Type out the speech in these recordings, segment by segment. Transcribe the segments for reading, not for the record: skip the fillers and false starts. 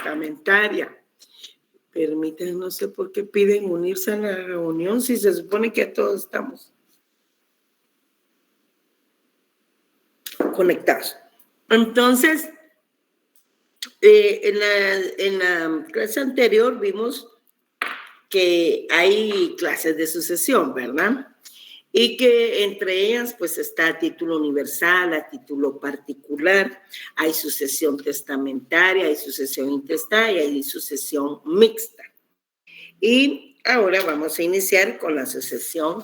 testamentaria. Permítanme, no sé por qué piden unirse a la reunión si se supone que todos estamos conectados. Entonces, en la clase anterior vimos que hay clases de sucesión, ¿verdad? Y que entre ellas pues está a título universal, a título particular, hay sucesión testamentaria, hay sucesión intestada y hay sucesión mixta. Y ahora vamos a iniciar con la sucesión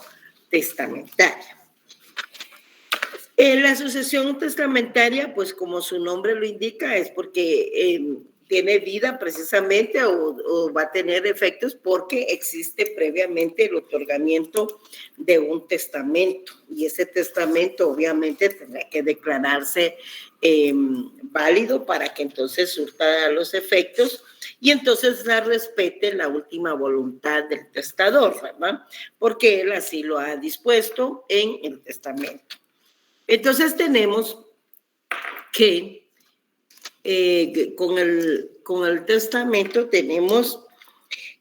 testamentaria. La sucesión testamentaria, pues como su nombre lo indica, es porque tiene vida precisamente o va a tener efectos porque existe previamente el otorgamiento de un testamento y ese testamento obviamente tendrá que declararse válido para que entonces surta los efectos y entonces se respete la última voluntad del testador, ¿verdad? Porque él así lo ha dispuesto en el testamento. Entonces tenemos que con el testamento tenemos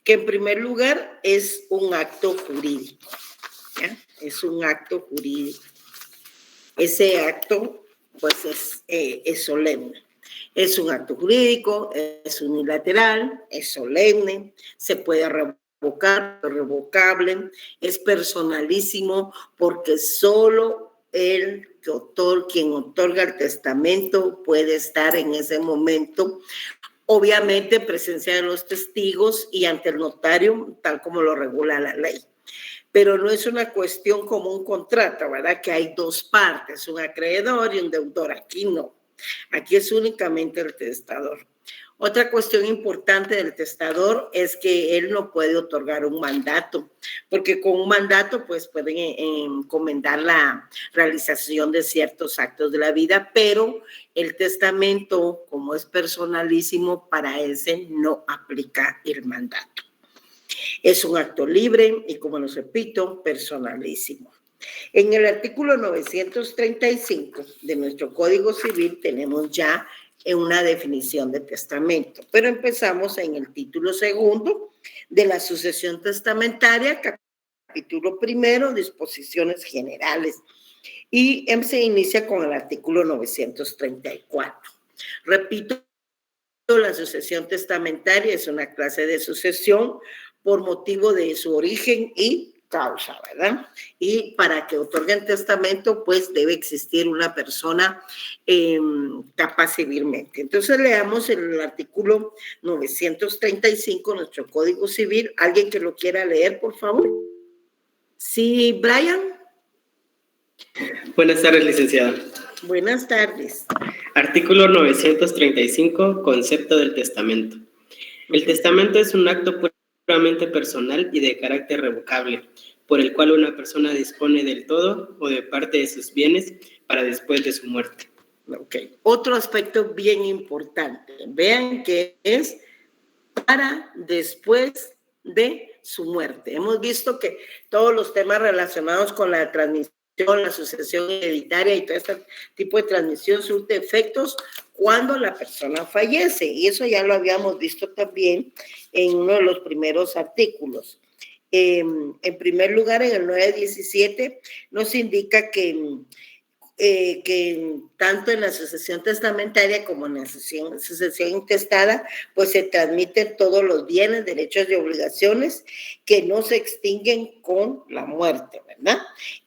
que en primer lugar es un acto jurídico, ¿ya? Es un acto jurídico. Ese acto pues es solemne. Es un acto jurídico, es unilateral, es solemne, se puede revocar, revocable, es personalísimo porque solo quien otorga el testamento puede estar en ese momento, obviamente en presencia de los testigos y ante el notario, tal como lo regula la ley. Pero no es una cuestión como un contrato, ¿verdad? Que hay dos partes, un acreedor y un deudor. Aquí no. Aquí es únicamente el testador. Otra cuestión importante del testador es que él no puede otorgar un mandato, porque con un mandato pues pueden encomendar la realización de ciertos actos de la vida, pero el testamento, como es personalísimo, para ese no aplica el mandato. Es un acto libre y, como lo repito, personalísimo. En el artículo 935 de nuestro Código Civil tenemos ya una definición de testamento, pero empezamos en el título segundo de la sucesión testamentaria, capítulo primero, disposiciones generales, y se inicia con el artículo 934. Repito, la sucesión testamentaria es una clase de sucesión por motivo de su origen y causa, ¿verdad? Y para que otorguen testamento, pues debe existir una persona capaz civilmente. Entonces leamos el artículo 935, nuestro Código Civil. ¿Alguien que lo quiera leer, por favor? Sí, Brian. Buenas tardes, licenciada. Buenas tardes. Artículo 935, concepto del testamento. El testamento es un acto puramente personal y de carácter revocable, por el cual una persona dispone del todo o de parte de sus bienes para después de su muerte. Ok. Otro aspecto bien importante. Vean que es para después de su muerte. Hemos visto que todos los temas relacionados con la transmisión, la sucesión hereditaria y todo este tipo de transmisión surte efectos cuando la persona fallece. Y eso ya lo habíamos visto también en uno de los primeros artículos. En primer lugar, en el 917 nos indica que tanto en la sucesión testamentaria como en la sucesión intestada, pues se transmiten todos los bienes, derechos y obligaciones que no se extinguen con la muerte, ¿verdad?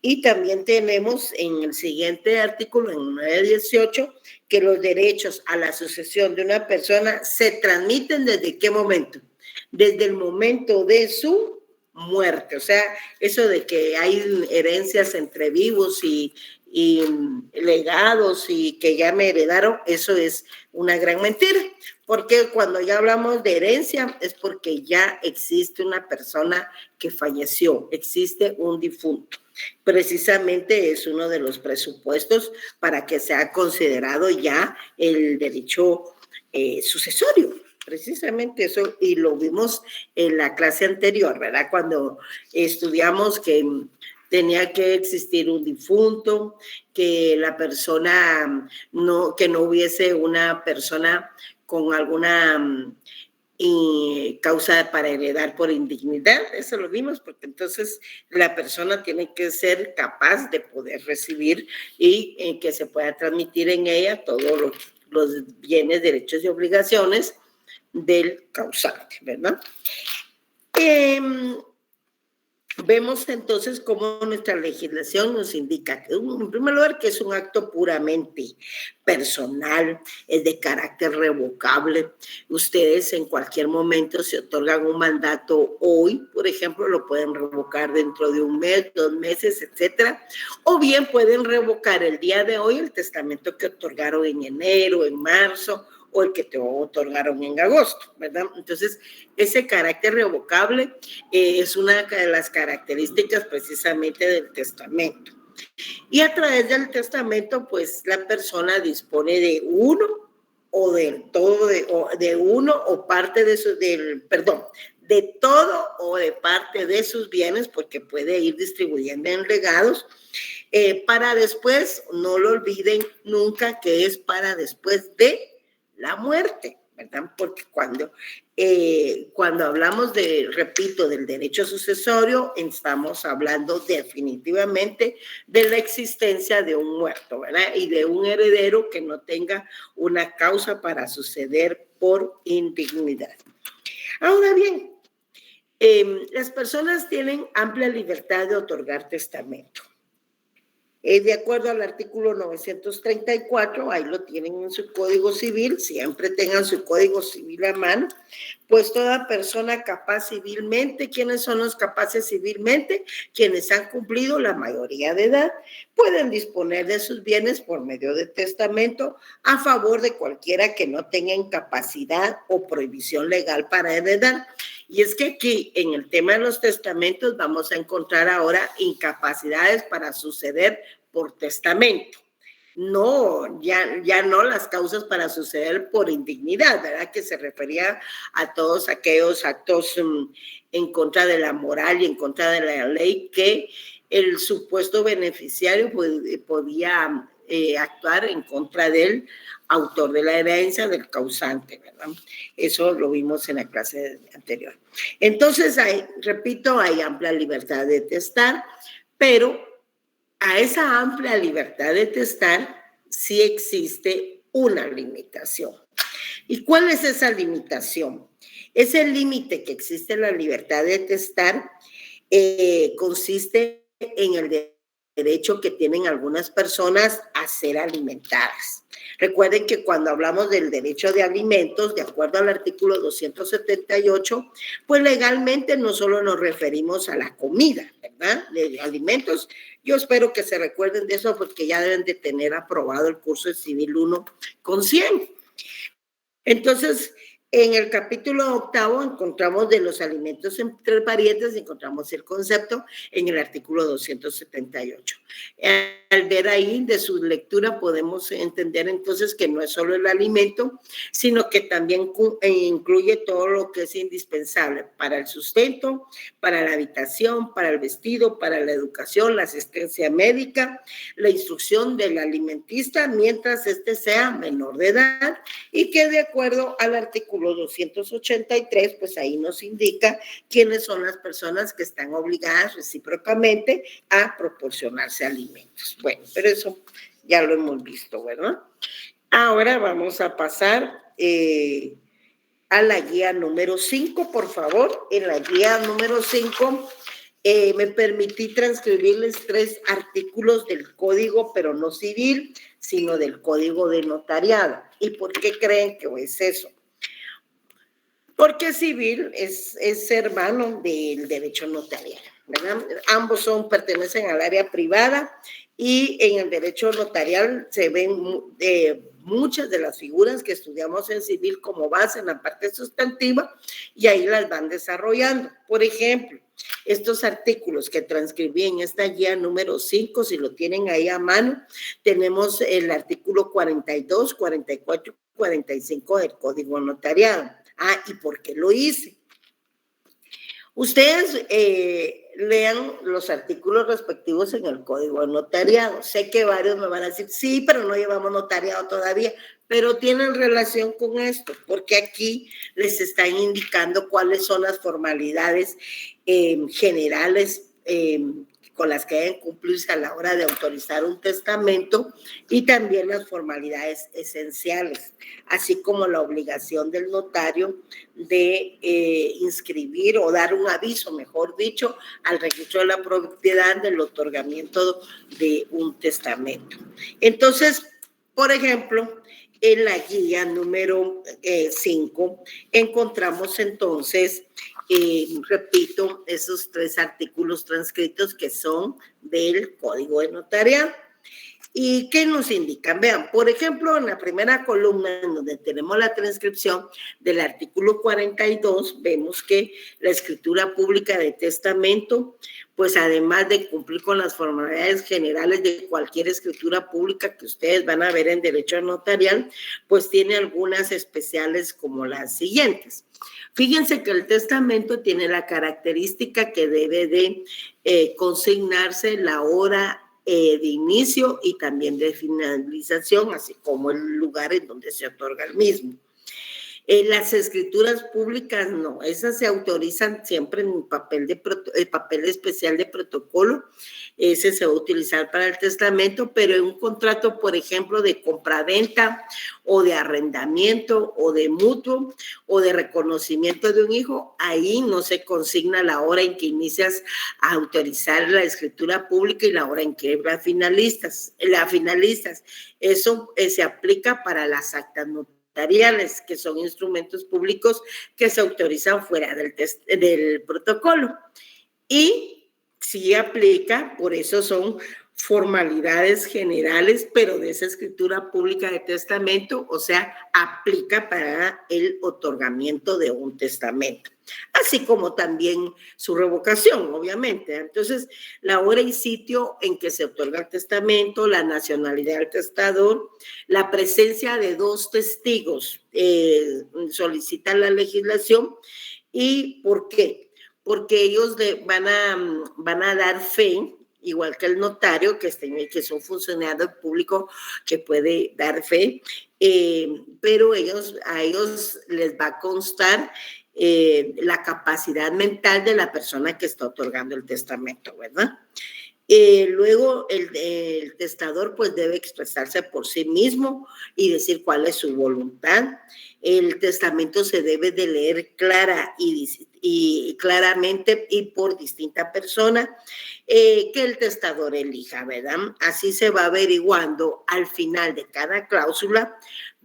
Y también tenemos en el siguiente artículo, en el 918, que los derechos a la sucesión de una persona se transmiten ¿desde qué momento? Desde el momento de su muerte. O sea, eso de que hay herencias entre vivos y legados y que ya me heredaron, eso es una gran mentira, porque cuando ya hablamos de herencia es porque ya existe una persona que falleció, existe un difunto. Precisamente es uno de los presupuestos para que sea considerado ya el derecho sucesorio. Precisamente eso, y lo vimos en la clase anterior, ¿verdad? Cuando estudiamos que tenía que existir un difunto, que la persona que no hubiese una persona con alguna causa para heredar por indignidad, eso lo vimos, porque entonces la persona tiene que ser capaz de poder recibir y que se pueda transmitir en ella todos los bienes, derechos y obligaciones del causante, ¿verdad? Vemos entonces cómo nuestra legislación nos indica, en primer lugar, que es un acto puramente personal, es de carácter revocable. Ustedes en cualquier momento se otorgan un mandato hoy, por ejemplo, lo pueden revocar dentro de un mes, 2 meses, etcétera, o bien pueden revocar el día de hoy el testamento que otorgaron en enero, en marzo, o el que te otorgaron en agosto, ¿verdad? Entonces, ese carácter revocable es una de las características precisamente del testamento. Y a través del testamento, pues la persona dispone de uno o del todo, de uno o parte de su, de todo o de parte de sus bienes, porque puede ir distribuyendo en legados, para después, no lo olviden nunca que es para después de la muerte, ¿verdad? Porque cuando hablamos repito, del derecho sucesorio, estamos hablando definitivamente de la existencia de un muerto, ¿verdad? Y de un heredero que no tenga una causa para suceder por indignidad. Ahora bien, las personas tienen amplia libertad de otorgar testamento. De acuerdo al artículo 934, ahí lo tienen en su Código Civil, siempre tengan su Código Civil a mano, pues toda persona capaz civilmente, ¿quiénes son los capaces civilmente? Quienes han cumplido la mayoría de edad, pueden disponer de sus bienes por medio de testamento a favor de cualquiera que no tenga incapacidad o prohibición legal para heredar. Y es que aquí, en el tema de los testamentos, vamos a encontrar ahora incapacidades para suceder por testamento. No, ya no las causas para suceder por indignidad, ¿verdad? Que se refería a todos aquellos actos en contra de la moral y en contra de la ley que el supuesto beneficiario podía actuar en contra del autor de la herencia, del causante, ¿verdad? Eso lo vimos en la clase anterior. Entonces, repito, hay amplia libertad de testar, pero a esa amplia libertad de testar sí existe una limitación. ¿Y cuál es esa limitación? Ese límite que existe en la libertad de testar consiste en el derecho que tienen algunas personas a ser alimentadas. Recuerden que cuando hablamos del derecho de alimentos, de acuerdo al artículo 278, pues legalmente no solo nos referimos a la comida, ¿verdad? De alimentos. Yo espero que se recuerden de eso porque ya deben de tener aprobado el curso de Civil 1 con 100. Entonces, en el capítulo 8 encontramos de los alimentos en 3 variantes, encontramos el concepto en el artículo 278. Al ver ahí de su lectura podemos entender entonces que no es solo el alimento, sino que también incluye todo lo que es indispensable para el sustento, para la habitación, para el vestido, para la educación, la asistencia médica, la instrucción del alimentista mientras éste sea menor de edad y que de acuerdo al artículo 283, pues ahí nos indica quiénes son las personas que están obligadas recíprocamente a proporcionarse alimentos. Bueno, pero eso ya lo hemos visto, ¿verdad? Ahora vamos a pasar a la guía número 5, por favor. En la guía número 5 me permití transcribirles 3 artículos del código, pero no civil, sino del código de notariado. ¿Y por qué creen que es eso? Porque civil es hermano del derecho notarial, ¿verdad? Ambos pertenecen al área privada y en el derecho notarial se ven muchas de las figuras que estudiamos en civil como base en la parte sustantiva y ahí las van desarrollando. Por ejemplo, estos artículos que transcribí en esta guía número 5, si lo tienen ahí a mano, tenemos el artículo 42, 44, 45 del Código Notariado. ¿Y por qué lo hice? Ustedes lean los artículos respectivos en el Código de Notariado. Sé que varios me van a decir, sí, pero no llevamos notariado todavía, pero tienen relación con esto, porque aquí les están indicando cuáles son las formalidades generales con las que deben cumplirse a la hora de autorizar un testamento y también las formalidades esenciales, así como la obligación del notario de inscribir o dar un aviso, mejor dicho, al registro de la propiedad del otorgamiento de un testamento. Entonces, por ejemplo, en la guía número 5 encontramos entonces, repito, esos 3 artículos transcritos que son del Código de Notariado. ¿Y qué nos indican? Vean, por ejemplo, en la primera columna, en donde tenemos la transcripción del artículo 42, vemos que la escritura pública de testamento, pues además de cumplir con las formalidades generales de cualquier escritura pública que ustedes van a ver en derecho notarial, pues tiene algunas especiales como las siguientes. Fíjense que el testamento tiene la característica que debe de consignarse la hora de inicio y también de finalización, así como el lugar en donde se otorga el mismo. Las escrituras públicas no, esas se autorizan siempre en papel especial de protocolo, ese se va a utilizar para el testamento, pero en un contrato, por ejemplo, de compraventa o de arrendamiento o de mutuo o de reconocimiento de un hijo, ahí no se consigna la hora en que inicias a autorizar la escritura pública y la hora en que la finalizas. Eso se aplica para las actas notariales, que son instrumentos públicos que se autorizan fuera del protocolo. Y sí aplica, por eso son formalidades generales, pero de esa escritura pública de testamento, o sea, aplica para el otorgamiento de un testamento, así como también su revocación, obviamente. Entonces, la hora y sitio en que se otorga el testamento, la nacionalidad del testador, la presencia de 2 testigos, solicitan la legislación. ¿Y por qué? Porque ellos van a dar fe, igual que el notario, que es un funcionario público que puede dar fe, pero a ellos les va a constar la capacidad mental de la persona que está otorgando el testamento, ¿verdad? Luego el testador pues debe expresarse por sí mismo y decir cuál es su voluntad. El testamento se debe de leer clara y claramente y por distinta persona que el testador elija, ¿verdad? Así se va averiguando al final de cada cláusula,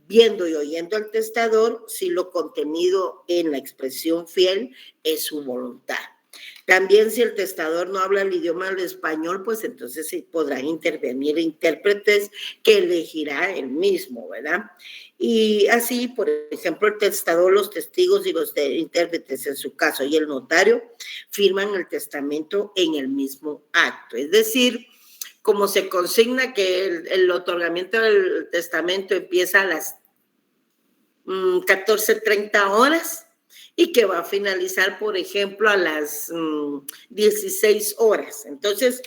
viendo y oyendo al testador si lo contenido en la expresión fiel es su voluntad. También si el testador no habla el idioma del español, pues entonces sí podrán intervenir intérpretes que elegirá él mismo, ¿verdad? Y así, por ejemplo, el testador, los testigos y los intérpretes en su caso y el notario firman el testamento en el mismo acto. Es decir, como se consigna que el otorgamiento del testamento empieza a las 14:30 horas, y que va a finalizar, por ejemplo, a las 16 horas. Entonces,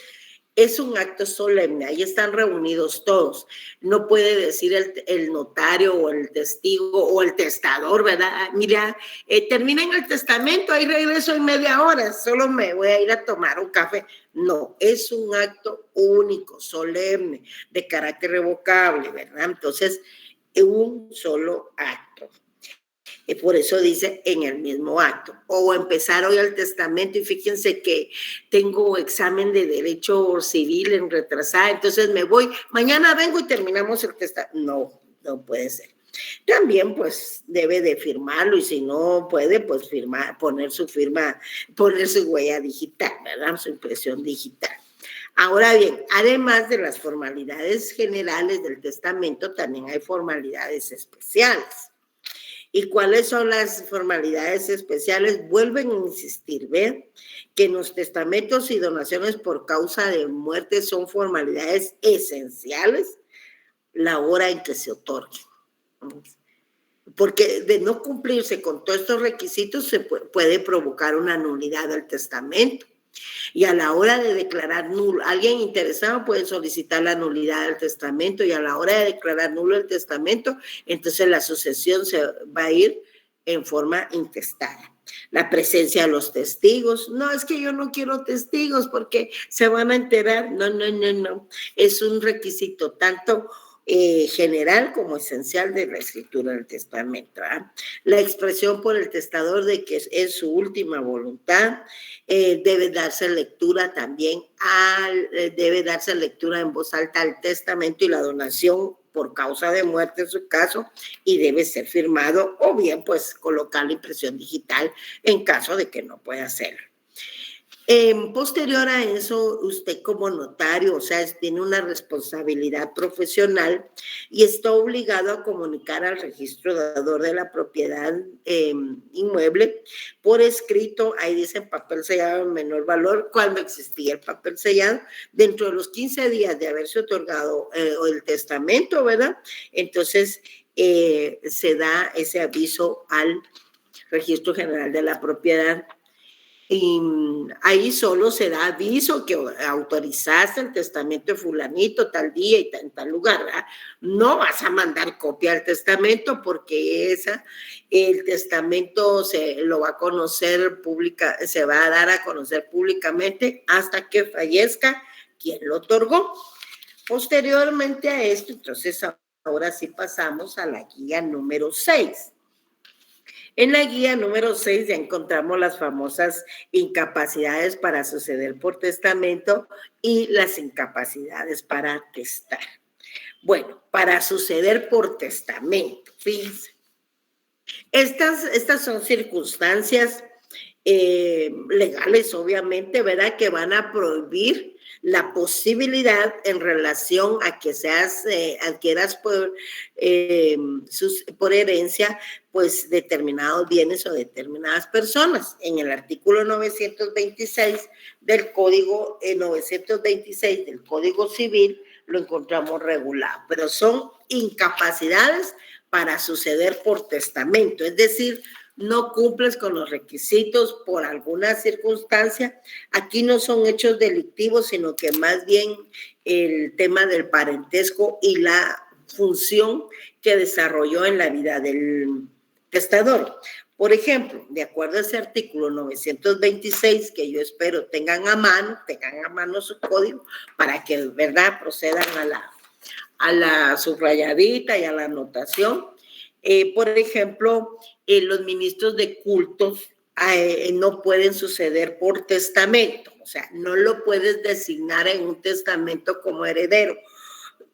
es un acto solemne, ahí están reunidos todos. No puede decir el notario o el testigo o el testador, ¿verdad? Mira, terminen el testamento, ahí regreso en media hora, solo me voy a ir a tomar un café. No, es un acto único, solemne, de carácter revocable, ¿verdad? Entonces, un solo acto. Y por eso dice en el mismo acto. O empezar hoy el testamento y fíjense que tengo examen de derecho civil en retrasada, entonces me voy, mañana vengo y terminamos el testamento. No, no puede ser. También pues debe de firmarlo y si no puede pues poner su firma, poner su huella digital, ¿verdad? Su impresión digital. Ahora bien, además de las formalidades generales del testamento, también hay formalidades especiales. ¿Y cuáles son las formalidades especiales? Vuelven a insistir, ¿ven? Que en los testamentos y donaciones por causa de muerte son formalidades esenciales la hora en que se otorguen. porque de no cumplirse con todos estos requisitos se puede provocar una nulidad del testamento. Y a la hora de declarar nulo, alguien interesado puede solicitar la nulidad del testamento, y a la hora de declarar nulo el testamento, entonces la sucesión se va a ir en forma intestada. La presencia de los testigos, no, es que yo no quiero testigos porque se van a enterar, no, es un requisito tanto general como esencial de la escritura del testamento. La expresión por el testador de que es su última voluntad, debe darse lectura también, debe darse lectura en voz alta al testamento y la donación por causa de muerte en su caso, y debe ser firmado, o bien pues colocar la impresión digital en caso de que no pueda hacerlo. Posterior a eso, usted como notario, o sea, tiene una responsabilidad profesional y está obligado a comunicar al registrador de la propiedad inmueble por escrito, ahí dice papel sellado en menor valor, cuando existía el papel sellado, dentro de los 15 días de haberse otorgado el testamento, ¿verdad? Entonces, se da ese aviso al Registro General de la Propiedad. Y ahí solo se da aviso que autorizaste el testamento de fulanito tal día y en tal lugar, ¿verdad? No vas a mandar copia del testamento porque el testamento se lo va a conocer se va a dar a conocer públicamente hasta que fallezca quien lo otorgó. Posteriormente a esto, entonces ahora sí pasamos a la guía número 6. En la guía número 6 ya encontramos las famosas incapacidades para suceder por testamento y las incapacidades para testar. Bueno, para suceder por testamento, fíjense. Estas son circunstancias legales, obviamente, ¿verdad? Que van a prohibir la posibilidad en relación a que adquieras por herencia, pues determinados bienes o determinadas personas. En el artículo 926 del Código Civil lo encontramos regulado, pero son incapacidades para suceder por testamento, es decir, no cumples con los requisitos por alguna circunstancia. Aquí no son hechos delictivos, sino que más bien el tema del parentesco y la función que desarrolló en la vida del testador. Por ejemplo, de acuerdo a ese artículo 926, que yo espero tengan a mano su código para que, ¿verdad?, procedan a la subrayadita y a la anotación. Por ejemplo, los ministros de cultos no pueden suceder por testamento, o sea, no lo puedes designar en un testamento como heredero.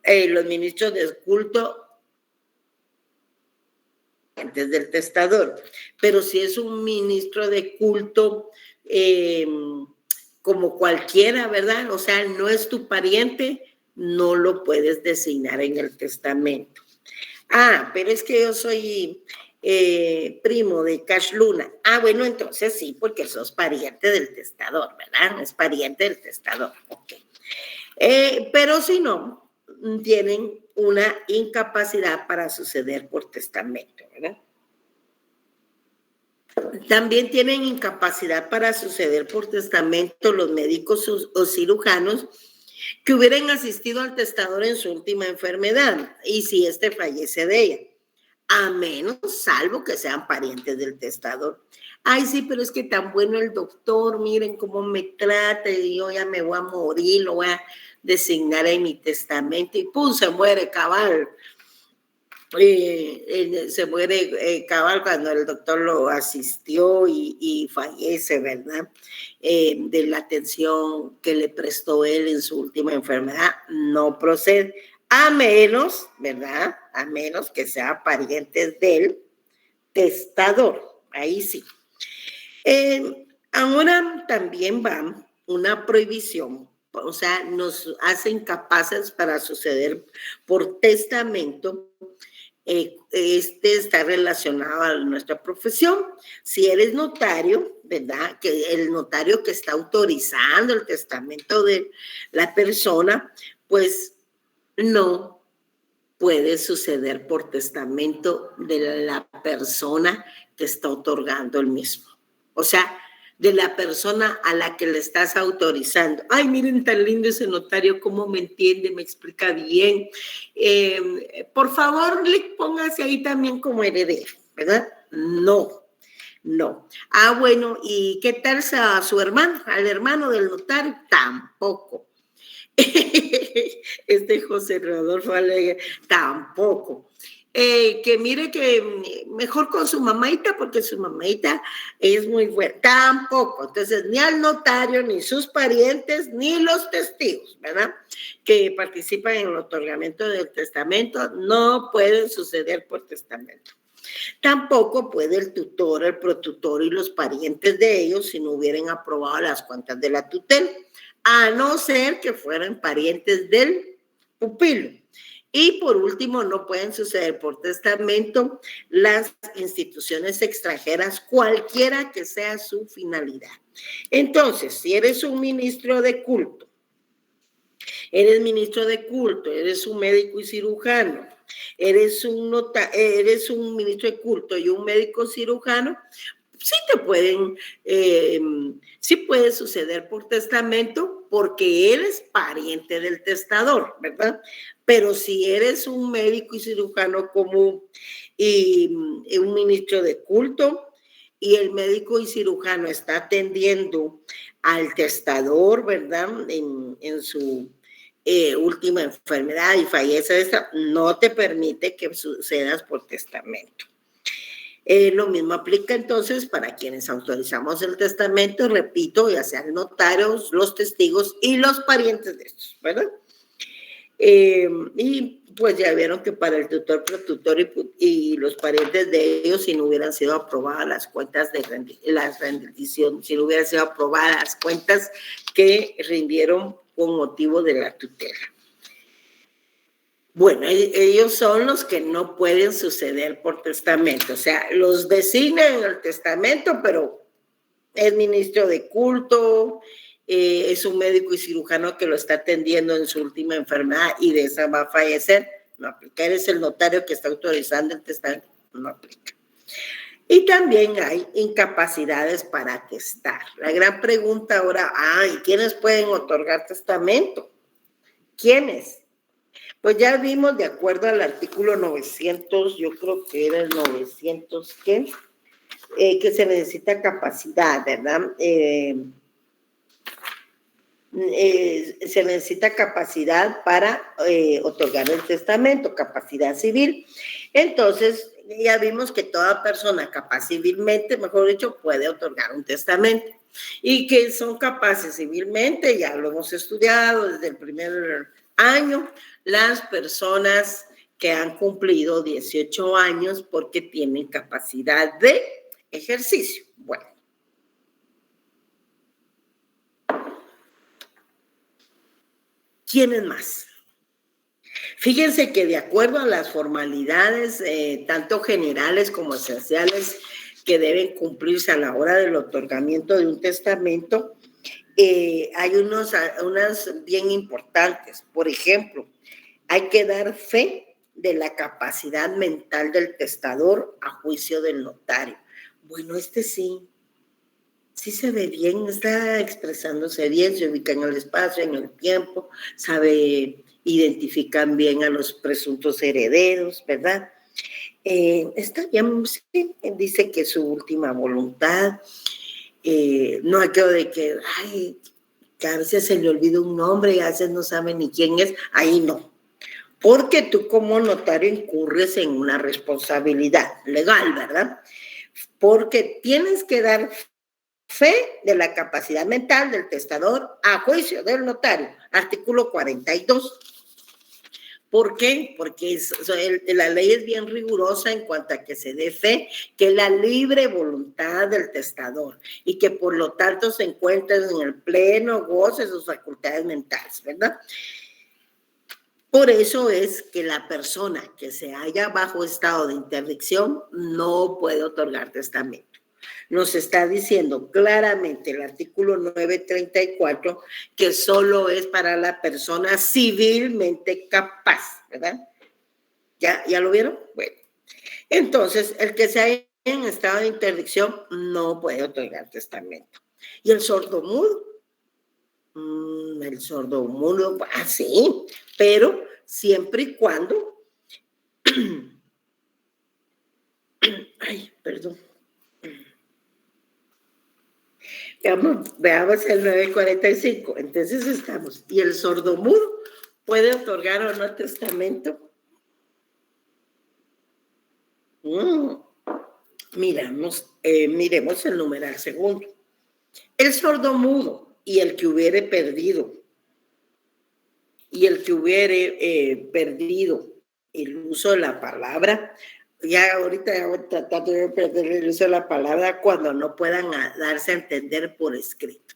Los ministros de culto antes del testador, pero si es un ministro de culto como cualquiera, ¿verdad? O sea, no es tu pariente, no lo puedes designar en el testamento. Pero es que yo soy primo de Cash Luna. Bueno, entonces sí, porque sos pariente del testador, ¿verdad? Es pariente del testador, ok. Pero si no, tienen una incapacidad para suceder por testamento, ¿verdad? También tienen incapacidad para suceder por testamento los médicos o cirujanos que hubieran asistido al testador en su última enfermedad y si éste fallece de ella, a menos, salvo que sean parientes del testador. Sí, pero es que tan bueno el doctor, miren cómo me trata, y yo ya me voy a morir, lo voy a designar en mi testamento, y pum, se muere cabal. Se muere cabal cuando el doctor lo asistió y fallece, ¿verdad? De la atención que le prestó él en su última enfermedad, no procede, a menos, ¿verdad? A menos que sea parientes del testador, ahí sí. Ahora también va una prohibición, o sea, nos hace incapaces para suceder por testamento. Está relacionado a nuestra profesión. Si eres notario, ¿verdad? Que el notario que está autorizando el testamento de la persona, pues no puede suceder por testamento de la persona que está otorgando el mismo. O sea, de la persona a la que le estás autorizando. Ay, miren tan lindo ese notario, cómo me entiende, me explica bien. Por favor, póngase ahí también como heredero, ¿verdad? No. Ah, bueno, ¿y qué tal a su hermano, al hermano del notario? Tampoco. José Rodolfo Alegre, tampoco. Que mire que mejor con su mamaita, porque su mamaita es muy buena. Tampoco. Entonces, ni al notario, ni sus parientes, ni los testigos, ¿verdad? Que participan en el otorgamiento del testamento, no pueden suceder por testamento. Tampoco puede el tutor, el protutor y los parientes de ellos si no hubieran aprobado las cuentas de la tutela, a no ser que fueran parientes del pupilo. Y por último, no pueden suceder por testamento las instituciones extranjeras, cualquiera que sea su finalidad. Entonces, si eres un ministro de culto, eres un médico y cirujano, eres un ministro de culto y un médico cirujano, sí puede suceder por testamento porque eres pariente del testador, ¿verdad? Pero si eres un médico y cirujano común y un ministro de culto y el médico y cirujano está atendiendo al testador, ¿verdad? En su última enfermedad y fallece esta, no te permite que sucedas por testamento. Lo mismo aplica entonces para quienes autorizamos el testamento, repito, ya sean notarios, los testigos y los parientes de estos, ¿verdad? Y pues ya vieron que para el tutor, protutor y los parientes de ellos, si no hubieran sido aprobadas las cuentas de la rendición, si no hubieran sido aprobadas las cuentas que rindieron con motivo de la tutela. Bueno, ellos son los que no pueden suceder por testamento, o sea, los designan en el testamento, pero es ministro de culto, es un médico y cirujano que lo está atendiendo en su última enfermedad y de esa va a fallecer, no aplica. Eres el notario que está autorizando el testamento, no aplica. Y también hay incapacidades para atestar. La gran pregunta ahora, ¿y quiénes pueden otorgar testamento? ¿Quiénes? Pues ya vimos, de acuerdo al artículo 900, yo creo que era el 900, ¿qué? Que se necesita capacidad, ¿verdad? Se necesita capacidad para otorgar el testamento, capacidad civil. Entonces, ya vimos que toda persona capaz civilmente, mejor dicho, puede otorgar un testamento. Y que son capaces civilmente, ya lo hemos estudiado desde el primer año, las personas que han cumplido 18 años porque tienen capacidad de ejercicio. Bueno. ¿Quiénes más? Fíjense que de acuerdo a las formalidades, tanto generales como esenciales, que deben cumplirse a la hora del otorgamiento de un testamento, hay unas bien importantes. Por ejemplo, hay que dar fe de la capacidad mental del testador a juicio del notario. Bueno, sí se ve bien, está expresándose bien, se ubica en el espacio, en el tiempo, identifican bien a los presuntos herederos, ¿verdad? Está bien, sí, dice que su última voluntad, no aquello de que a veces se le olvida un nombre y a veces no sabe ni quién es, ahí no. Porque tú como notario incurres en una responsabilidad legal, ¿verdad? Porque tienes que dar fe de la capacidad mental del testador a juicio del notario, artículo 42. ¿Por qué? Porque la ley es bien rigurosa en cuanto a que se dé fe que la libre voluntad del testador y que por lo tanto se encuentra en el pleno goce de sus facultades mentales, ¿verdad? Por eso es que la persona que se halla bajo estado de interdicción no puede otorgar testamento. Nos está diciendo claramente el artículo 934 que solo es para la persona civilmente capaz, ¿verdad? ¿Ya lo vieron? Bueno, entonces, el que se halla en estado de interdicción no puede otorgar testamento. ¿Y el sordomudo? El sordomudo, sí, pero siempre y cuando... Ay, perdón. Veamos el 945. Entonces estamos. ¿Y el sordomudo puede otorgar o no testamento? Miremos el numeral segundo. El sordomudo y el que hubiere perdido el uso de la palabra, ya ahorita voy tratando de perder el uso de la palabra cuando no puedan darse a entender por escrito.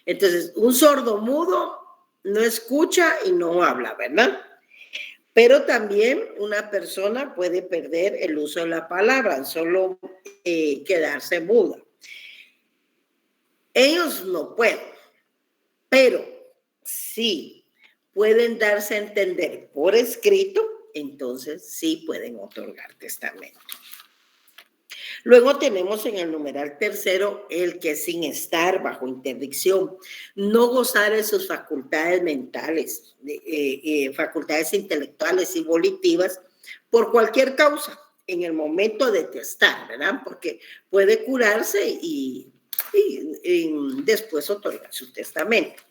Entonces, un sordomudo no escucha y no habla, ¿verdad? Pero también una persona puede perder el uso de la palabra, solo quedarse muda. Ellos no pueden, pero sí pueden darse a entender por escrito, entonces sí pueden otorgar testamento. Luego tenemos en el numeral tercero el que sin estar bajo interdicción, no gozar de sus facultades mentales, facultades intelectuales y volitivas por cualquier causa en el momento de testar, ¿verdad? Porque puede curarse y después otorgar su testamento.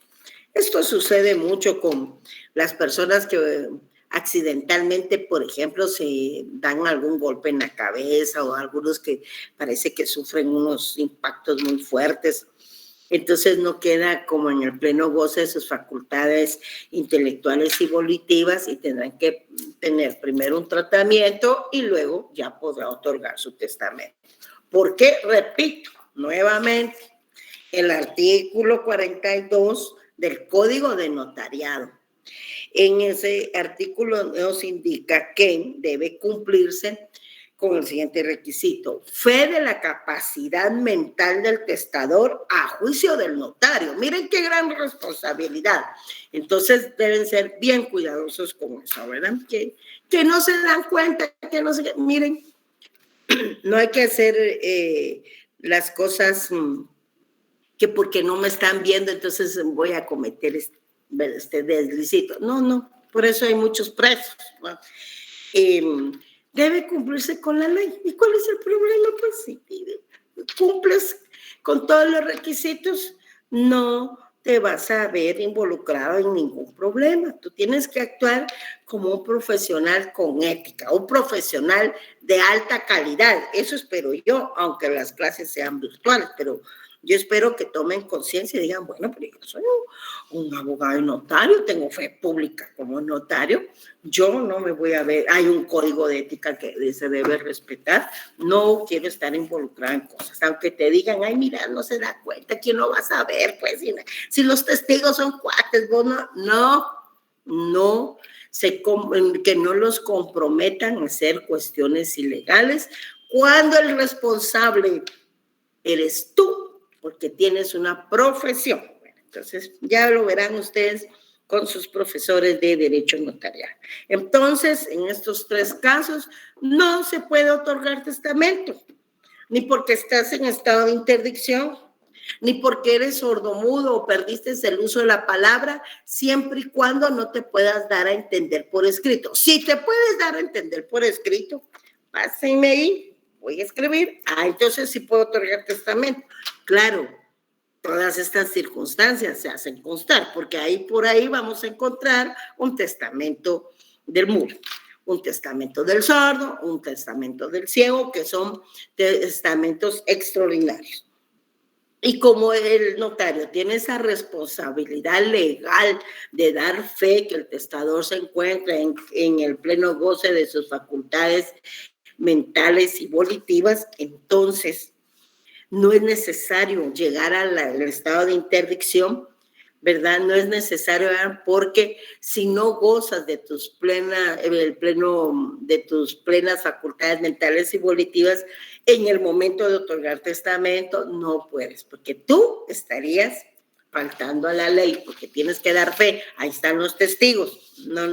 Esto sucede mucho con las personas que accidentalmente, por ejemplo, se dan algún golpe en la cabeza o algunos que parece que sufren unos impactos muy fuertes. Entonces no queda como en el pleno goce de sus facultades intelectuales y volitivas y tendrán que tener primero un tratamiento y luego ya podrá otorgar su testamento. ¿Por qué? Repito, nuevamente, el artículo 42 del Código de Notariado. En ese artículo nos indica que debe cumplirse con el siguiente requisito: fe de la capacidad mental del testador a juicio del notario. Miren qué gran responsabilidad. Entonces deben ser bien cuidadosos con eso, ¿verdad? Que no se dan cuenta, miren, no hay que hacer las cosas que porque no me están viendo, entonces voy a cometer este deslicito. No, por eso hay muchos presos, ¿no? Debe cumplirse con la ley. ¿Y cuál es el problema? Pues si cumples con todos los requisitos, no te vas a ver involucrado en ningún problema. Tú tienes que actuar como un profesional con ética, un profesional de alta calidad. Eso espero yo, aunque las clases sean virtuales, pero yo espero que tomen conciencia y digan, bueno, pero yo soy un abogado y notario, tengo fe pública como notario, yo no me voy a ver, hay un código de ética que se debe respetar, no quiero estar involucrada en cosas, aunque te digan, ay, mira, no se da cuenta, ¿quién lo va a saber? Pues si los testigos son cuates, vos que no los comprometan a hacer cuestiones ilegales cuando el responsable eres tú, porque tienes una profesión. Entonces, ya lo verán ustedes con sus profesores de Derecho Notarial. Entonces, en estos tres casos, no se puede otorgar testamento, ni porque estás en estado de interdicción, ni porque eres sordomudo o perdiste el uso de la palabra, siempre y cuando no te puedas dar a entender por escrito. Si te puedes dar a entender por escrito, pásenme ahí. Voy a escribir, entonces sí puedo otorgar testamento. Claro, todas estas circunstancias se hacen constar, porque por ahí vamos a encontrar un testamento del mudo, un testamento del sordo, un testamento del ciego, que son testamentos extraordinarios. Y como el notario tiene esa responsabilidad legal de dar fe que el testador se encuentra en el pleno goce de sus facultades mentales y volitivas, entonces no es necesario llegar al estado de interdicción, ¿verdad? No es necesario, porque si no gozas de tus plenas facultades mentales y volitivas, en el momento de otorgar testamento no puedes, porque tú estarías faltando a la ley, porque tienes que dar fe, ahí están los testigos. No.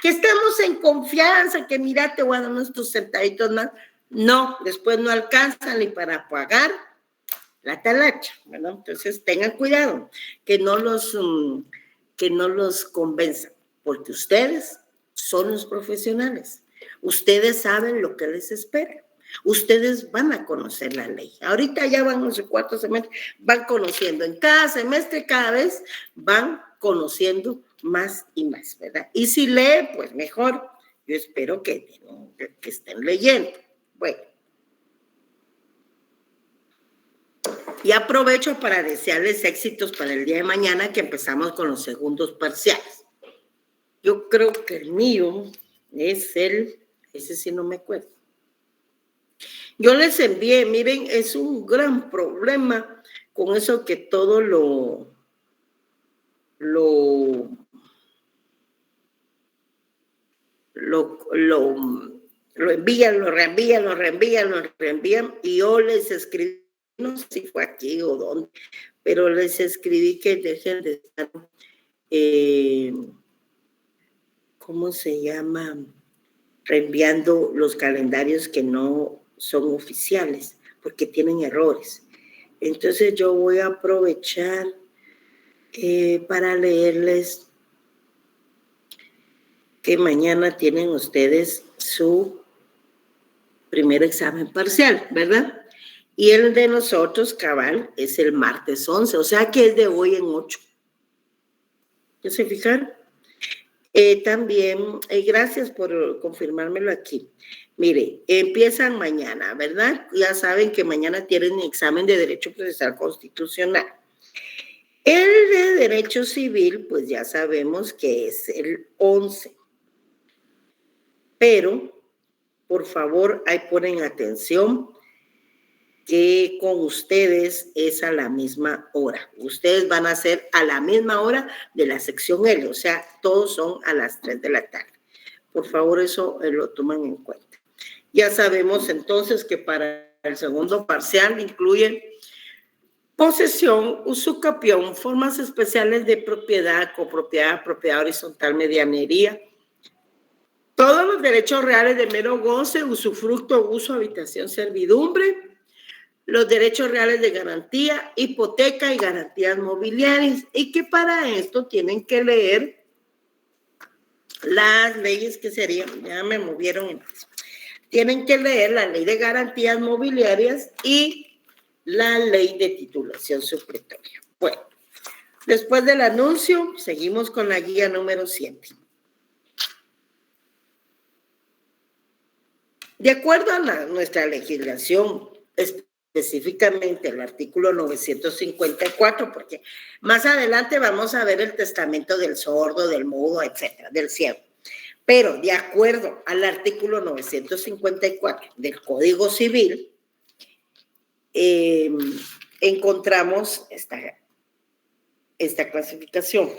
Que estamos en confianza, que mira, te voy a dar nuestros centavos más. No, después no alcanzan ni para pagar la talacha, ¿verdad? Entonces tengan cuidado, que no los convenzan, porque ustedes son los profesionales. Ustedes saben lo que les espera. Ustedes van a conocer la ley. Ahorita ya van en su cuarto semestre, van conociendo. En cada semestre, cada vez van conociendo más y más, ¿verdad? Y si leen, pues mejor. Yo espero que estén leyendo. Bueno. Y aprovecho para desearles éxitos para el día de mañana, que empezamos con los segundos parciales. Yo creo que el mío es ese sí no me acuerdo. Yo les envié, miren, es un gran problema con eso que todo lo envían, lo reenvían, y yo les escribí, no sé si fue aquí o dónde, pero les escribí que dejen de estar, ¿cómo se llama? Reenviando los calendarios que no son oficiales, porque tienen errores. Entonces yo voy a aprovechar para leerles que mañana tienen ustedes su primer examen parcial, ¿verdad? Y el de nosotros, cabal, es el martes 11, o sea que es de hoy en 8. ¿Ya se fijaron? También, gracias por confirmármelo aquí. Mire, empiezan mañana, ¿verdad? Ya saben que mañana tienen examen de Derecho Procesal Constitucional. El de Derecho Civil, pues ya sabemos que es el 11. Pero, por favor, ahí ponen atención que con ustedes es a la misma hora. Ustedes van a ser a la misma hora de la sección L, o sea, todos son a las 3 de la tarde. Por favor, eso lo toman en cuenta. Ya sabemos entonces que para el segundo parcial incluye posesión, usucapión, formas especiales de propiedad, copropiedad, propiedad horizontal, medianería, todos los derechos reales de mero goce, usufructo, uso, habitación, servidumbre, los derechos reales de garantía, hipoteca y garantías mobiliarias, y que para esto tienen que leer las leyes que serían, ya me movieron, tienen que leer la ley de garantías mobiliarias y la ley de titulación supletoria. Bueno, después del anuncio, seguimos con la guía número 7. De acuerdo a nuestra legislación, específicamente el artículo 954, porque más adelante vamos a ver el testamento del sordo, del mudo, etcétera, del ciego. Pero de acuerdo al artículo 954 del Código Civil, encontramos esta clasificación.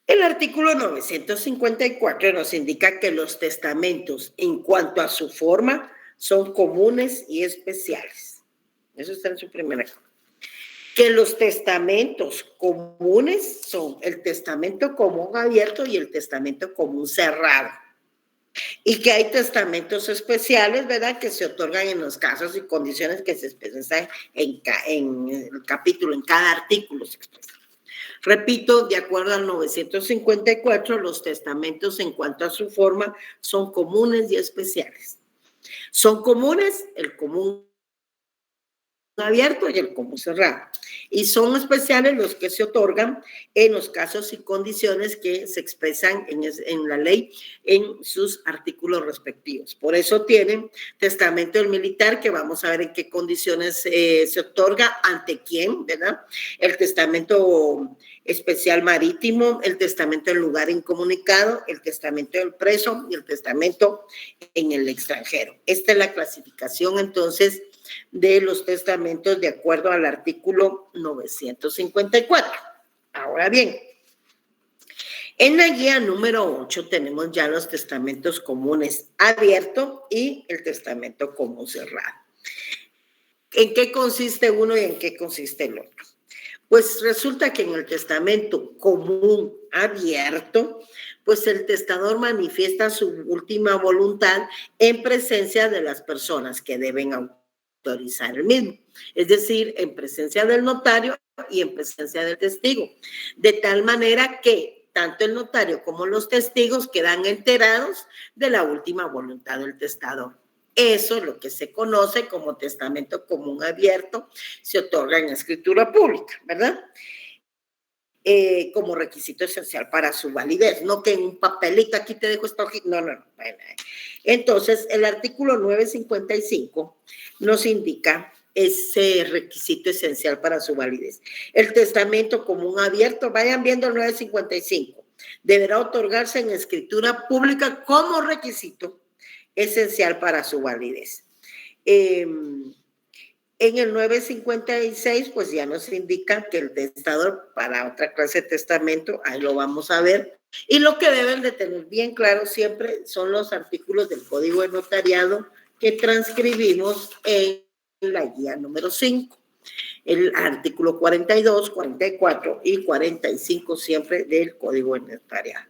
El artículo 954 nos indica que los testamentos, en cuanto a su forma, son comunes y especiales. Eso está en su primera. Que los testamentos comunes son el testamento común abierto y el testamento común cerrado. Y que hay testamentos especiales, ¿verdad?, que se otorgan en los casos y condiciones que se expresan en el capítulo, en cada artículo se expresa. Repito, de acuerdo al 954, los testamentos en cuanto a su forma son comunes y especiales. Son comunes el común abierto y el común cerrado. Y son especiales los que se otorgan en los casos y condiciones que se expresan en la ley en sus artículos respectivos. Por eso tienen testamento del militar, que vamos a ver en qué condiciones se otorga, ante quién, ¿verdad? El testamento especial marítimo, el testamento en lugar incomunicado, el testamento del preso y el testamento en el extranjero. Esta es la clasificación, entonces, de los testamentos de acuerdo al artículo 954. Ahora bien, en la guía número 8 tenemos ya los testamentos comunes abierto y el testamento común cerrado. ¿En qué consiste uno y en qué consiste el otro? Pues resulta que en el testamento común abierto, pues el testador manifiesta su última voluntad en presencia de las personas que deben autorizar el mismo, es decir, en presencia del notario y en presencia del testigo, de tal manera que tanto el notario como los testigos quedan enterados de la última voluntad del testador. Eso es lo que se conoce como testamento común abierto, se otorga en escritura pública, ¿verdad? Como requisito esencial para su validez, no que en un papelito aquí te dejo esta hojita, no. Bueno. Entonces, el artículo 955 nos indica ese requisito esencial para su validez. El testamento común abierto, vayan viendo el 955, deberá otorgarse en escritura pública como requisito esencial para su validez. En el 956, pues ya nos indica que el testador para otra clase de testamento, ahí lo vamos a ver. Y lo que deben de tener bien claro siempre son los artículos del Código de Notariado que transcribimos en la guía número 5. El artículo 42, 44 y 45 siempre del Código de Notariado.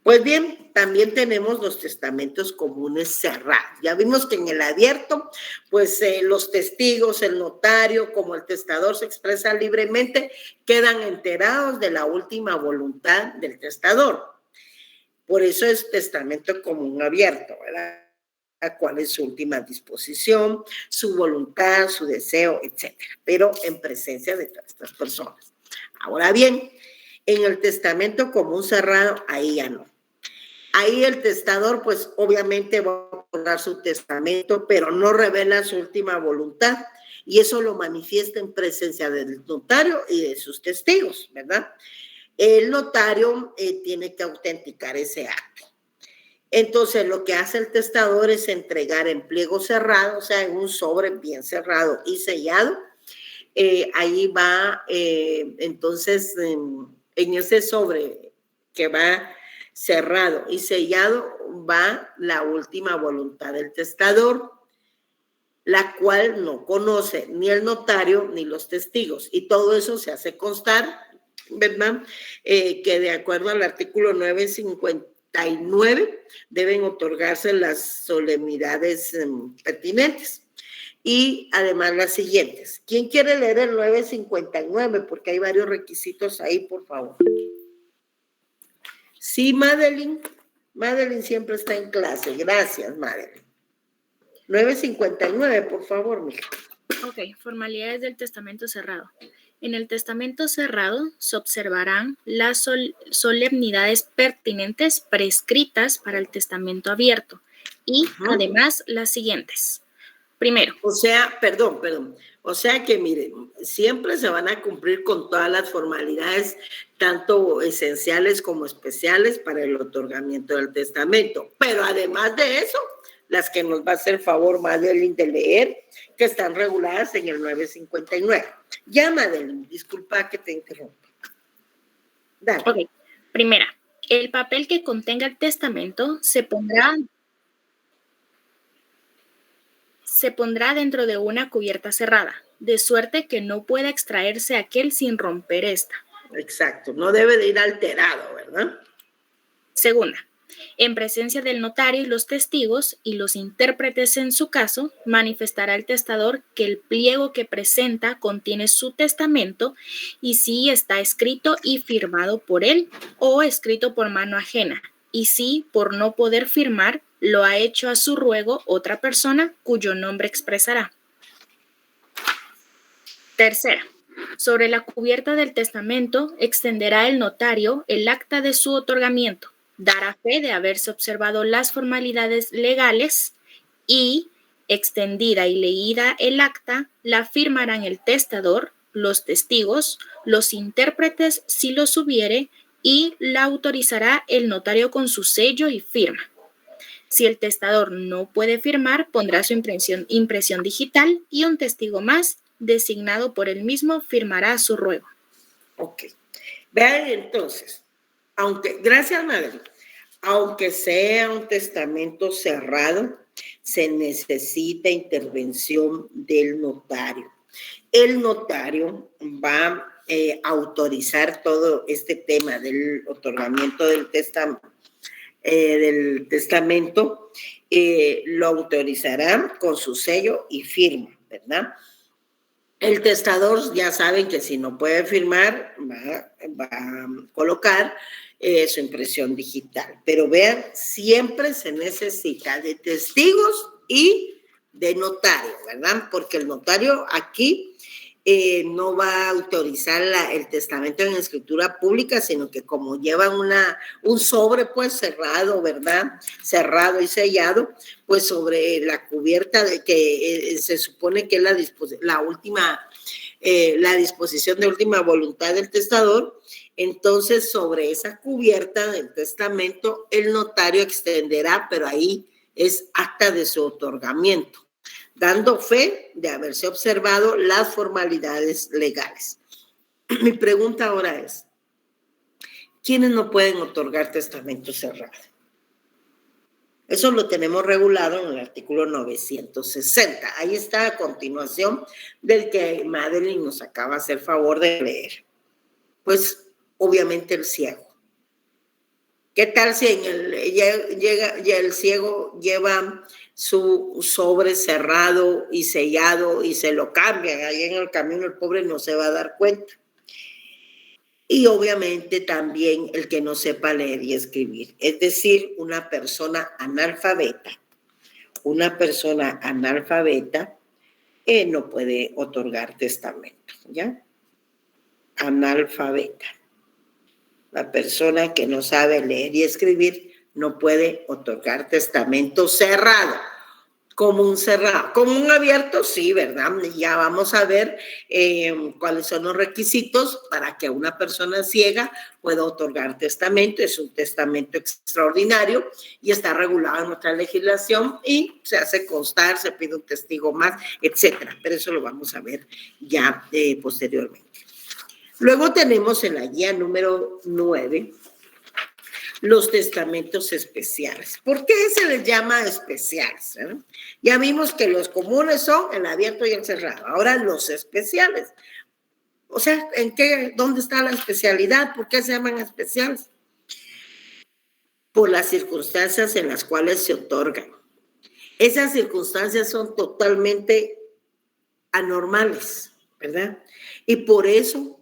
Pues bien, también tenemos los testamentos comunes cerrados. Ya vimos que en el abierto, pues los testigos, el notario, como el testador se expresa libremente, quedan enterados de la última voluntad del testador. Por eso es testamento común abierto, ¿verdad? Cuál es su última disposición, su voluntad, su deseo, etcétera, pero en presencia de todas estas personas. Ahora bien, en el testamento común cerrado, ahí ya no. Ahí el testador, pues obviamente va a otorgar su testamento, pero no revela su última voluntad. Y eso lo manifiesta en presencia del notario y de sus testigos, ¿verdad? El notario tiene que autenticar ese acto. Entonces, lo que hace el testador es entregar en pliego cerrado, o sea, en un sobre bien cerrado y sellado. Ahí va, entonces, en ese sobre que va cerrado y sellado, va la última voluntad del testador, la cual no conoce ni el notario ni los testigos. Y todo eso se hace constar, ¿verdad? Que de acuerdo al artículo 959 deben otorgarse las solemnidades pertinentes. Y además las siguientes. ¿Quién quiere leer el 959? Porque hay varios requisitos ahí, por favor. Sí, Madeline. Madeline siempre está en clase. Gracias, Madeline. 959, por favor, mija. Ok, formalidades del testamento cerrado. En el testamento cerrado se observarán las solemnidades pertinentes prescritas para el testamento abierto y además las siguientes. Primero. O sea, perdón. O sea que, miren, siempre se van a cumplir con todas las formalidades, tanto esenciales como especiales para el otorgamiento del testamento. Pero además de eso, las que nos va a hacer favor Madeline de leer, que están reguladas en el 959. Ya, Madeline, disculpa que te interrumpa. Dale. Ok, primera, el papel que contenga el testamento se pondrá dentro de una cubierta cerrada, de suerte que no pueda extraerse aquel sin romper esta. Exacto, no debe de ir alterado, ¿verdad? Segunda, en presencia del notario y los testigos y los intérpretes en su caso, manifestará el testador que el pliego que presenta contiene su testamento y si está escrito y firmado por él o escrito por mano ajena, y si, por no poder firmar, lo ha hecho a su ruego otra persona cuyo nombre expresará. Tercera, sobre la cubierta del testamento extenderá el notario el acta de su otorgamiento, dará fe de haberse observado las formalidades legales y, extendida y leída el acta, la firmarán el testador, los testigos, los intérpretes si los hubiere, y la autorizará el notario con su sello y firma. Si el testador no puede firmar, pondrá su impresión digital y un testigo más, designado por él mismo, firmará su ruego. Ok. Vean entonces, gracias, Madeline, aunque sea un testamento cerrado, se necesita intervención del notario. El notario va autorizar todo este tema del otorgamiento del testamento, lo autorizará con su sello y firma, ¿verdad? El testador ya saben que si no puede firmar, va a colocar su impresión digital. Pero vean, siempre se necesita de testigos y de notario, ¿verdad? Porque el notario aquí no va a autorizar el testamento en escritura pública, sino que como llevan un sobre pues cerrado, ¿verdad? Cerrado y sellado, pues sobre la cubierta de que se supone que es la disposición de última voluntad del testador. Entonces, sobre esa cubierta del testamento, el notario extenderá, pero ahí es acta de su otorgamiento, dando fe de haberse observado las formalidades legales. Mi pregunta ahora es, ¿quiénes no pueden otorgar testamento cerrado? Eso lo tenemos regulado en el artículo 960. Ahí está a continuación del que Madeline nos acaba de hacer favor de leer. Pues, obviamente, el ciego. ¿Qué tal si el ciego lleva su sobre cerrado y sellado y se lo cambian? Ahí en el camino el pobre no se va a dar cuenta. Y obviamente también el que no sepa leer y escribir. Es decir, una persona analfabeta no puede otorgar testamento, ¿ya? Analfabeta. La persona que no sabe leer y escribir no puede otorgar testamento cerrado. Como un cerrado, como un abierto, sí, ¿verdad? Ya vamos a ver cuáles son los requisitos para que una persona ciega pueda otorgar testamento. Es un testamento extraordinario y está regulado en nuestra legislación y se hace constar, se pide un testigo más, etcétera. Pero eso lo vamos a ver ya posteriormente. Luego tenemos en la guía número 9 los testamentos especiales. ¿Por qué se les llama especiales? Ya vimos que los comunes son el abierto y el cerrado. Ahora los especiales. O sea, ¿dónde está la especialidad? ¿Por qué se llaman especiales? Por las circunstancias en las cuales se otorgan. Esas circunstancias son totalmente anormales, ¿verdad? Y por eso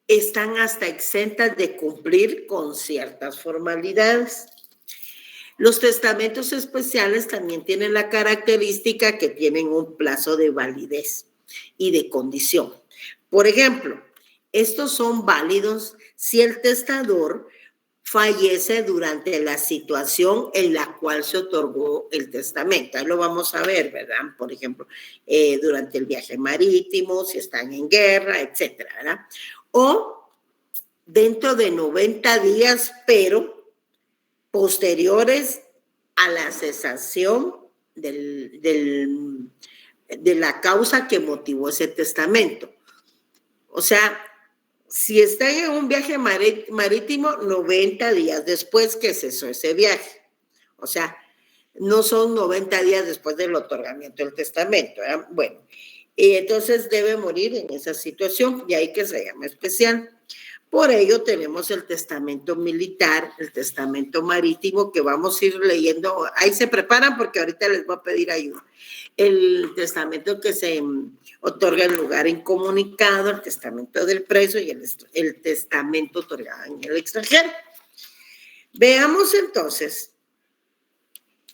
están hasta exentas de cumplir con ciertas formalidades. Los testamentos especiales también tienen la característica que tienen un plazo de validez y de condición. Por ejemplo, estos son válidos si el testador fallece durante la situación en la cual se otorgó el testamento. Ahí lo vamos a ver, ¿verdad? Por ejemplo, durante el viaje marítimo, si están en guerra, etcétera, ¿verdad? O dentro de 90 días, pero posteriores a la cesación de la causa que motivó ese testamento. O sea, si están en un viaje marítimo, 90 días después que cesó ese viaje. O sea, no son 90 días después del otorgamiento del testamento, ¿verdad? Bueno, entonces debe morir en esa situación y ahí que se llama especial. Por ello tenemos el testamento militar, el testamento marítimo, que vamos a ir leyendo. Ahí se preparan porque ahorita les voy a pedir ayuda. El testamento que se otorga en lugar incomunicado, el testamento del preso y el testamento otorgado en el extranjero. Veamos entonces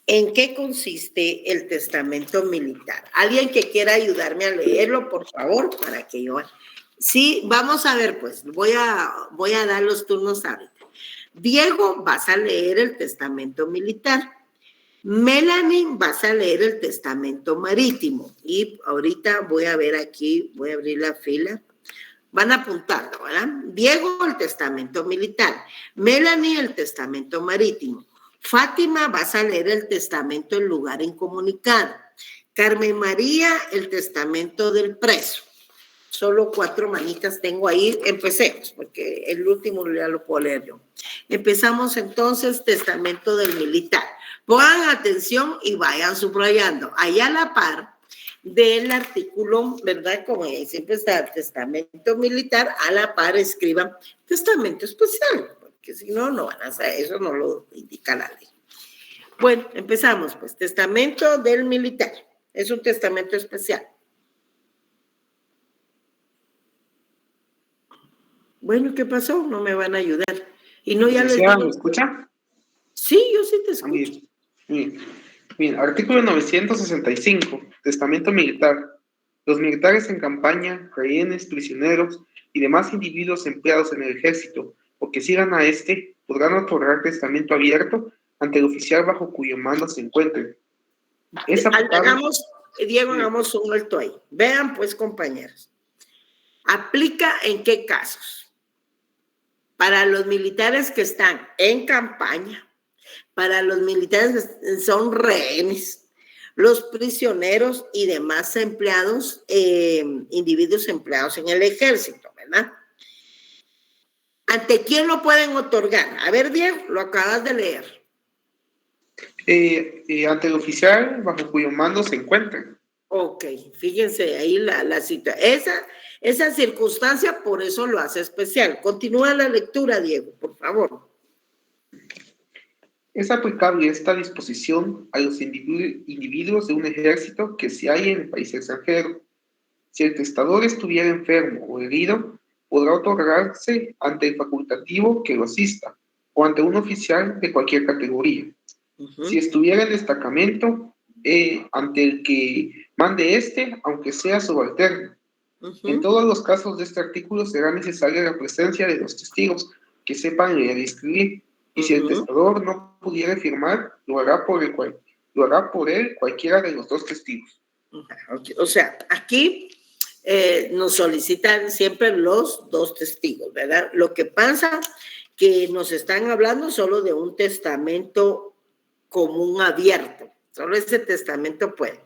en qué consiste el testamento militar. ¿Alguien que quiera ayudarme a leerlo, por favor, para que yo... Sí, vamos a ver, pues, voy a dar los turnos ahorita. Diego, vas a leer el testamento militar. Melanie, vas a leer el testamento marítimo. Y ahorita voy a ver aquí, voy a abrir la fila. Van apuntando, ¿verdad? Diego, el testamento militar. Melanie, el testamento marítimo. Fátima, vas a leer el testamento en lugar incomunicado. Carmen María, el testamento del preso. Solo 4 manitas tengo ahí. Empecemos, porque el último ya lo puedo leer yo. Empezamos entonces, testamento del militar. Pongan atención y vayan subrayando. Allá a la par del artículo, ¿verdad? Como siempre está el testamento militar, a la par escriban testamento especial, porque si no, no van a hacer eso, no lo indica la ley. Bueno, empezamos, pues, testamento del militar. Es un testamento especial. Bueno, ¿qué pasó? No me van a ayudar. Y no, ya les digo. ¿Me escucha? Sí, yo sí te escucho. Bien, artículo 965, testamento militar. Los militares en campaña, rehenes, prisioneros y demás individuos empleados en el ejército o que sigan a este podrán otorgar testamento abierto ante el oficial bajo cuyo mando se encuentren. Diego, hagamos un alto ahí. Vean, pues, compañeros. ¿Aplica en qué casos? Para los militares que están en campaña, para los militares que son rehenes, los prisioneros y demás empleados, individuos empleados en el ejército, ¿verdad? ¿Ante quién lo pueden otorgar? A ver, Diego, lo acabas de leer. Ante el oficial bajo cuyo mando se encuentren. Ok, fíjense ahí la situación. Esa circunstancia, por eso lo hace especial. Continúa la lectura, Diego, por favor. Es aplicable esta disposición a los individuos de un ejército que se hallen en el país extranjero. Si el testador estuviera enfermo o herido, podrá otorgarse ante el facultativo que lo asista o ante un oficial de cualquier categoría. Si estuviera en destacamento, ante el que mande aunque sea subalterno. En todos los casos de este artículo será necesaria la presencia de los testigos que sepan leer y escribir. Y si el testador no pudiera firmar, lo hará por él cualquiera de los dos testigos. Okay. O sea, aquí nos solicitan siempre los dos testigos, ¿verdad? Lo que pasa que nos están hablando solo de un testamento común abierto. Solo ese testamento puede.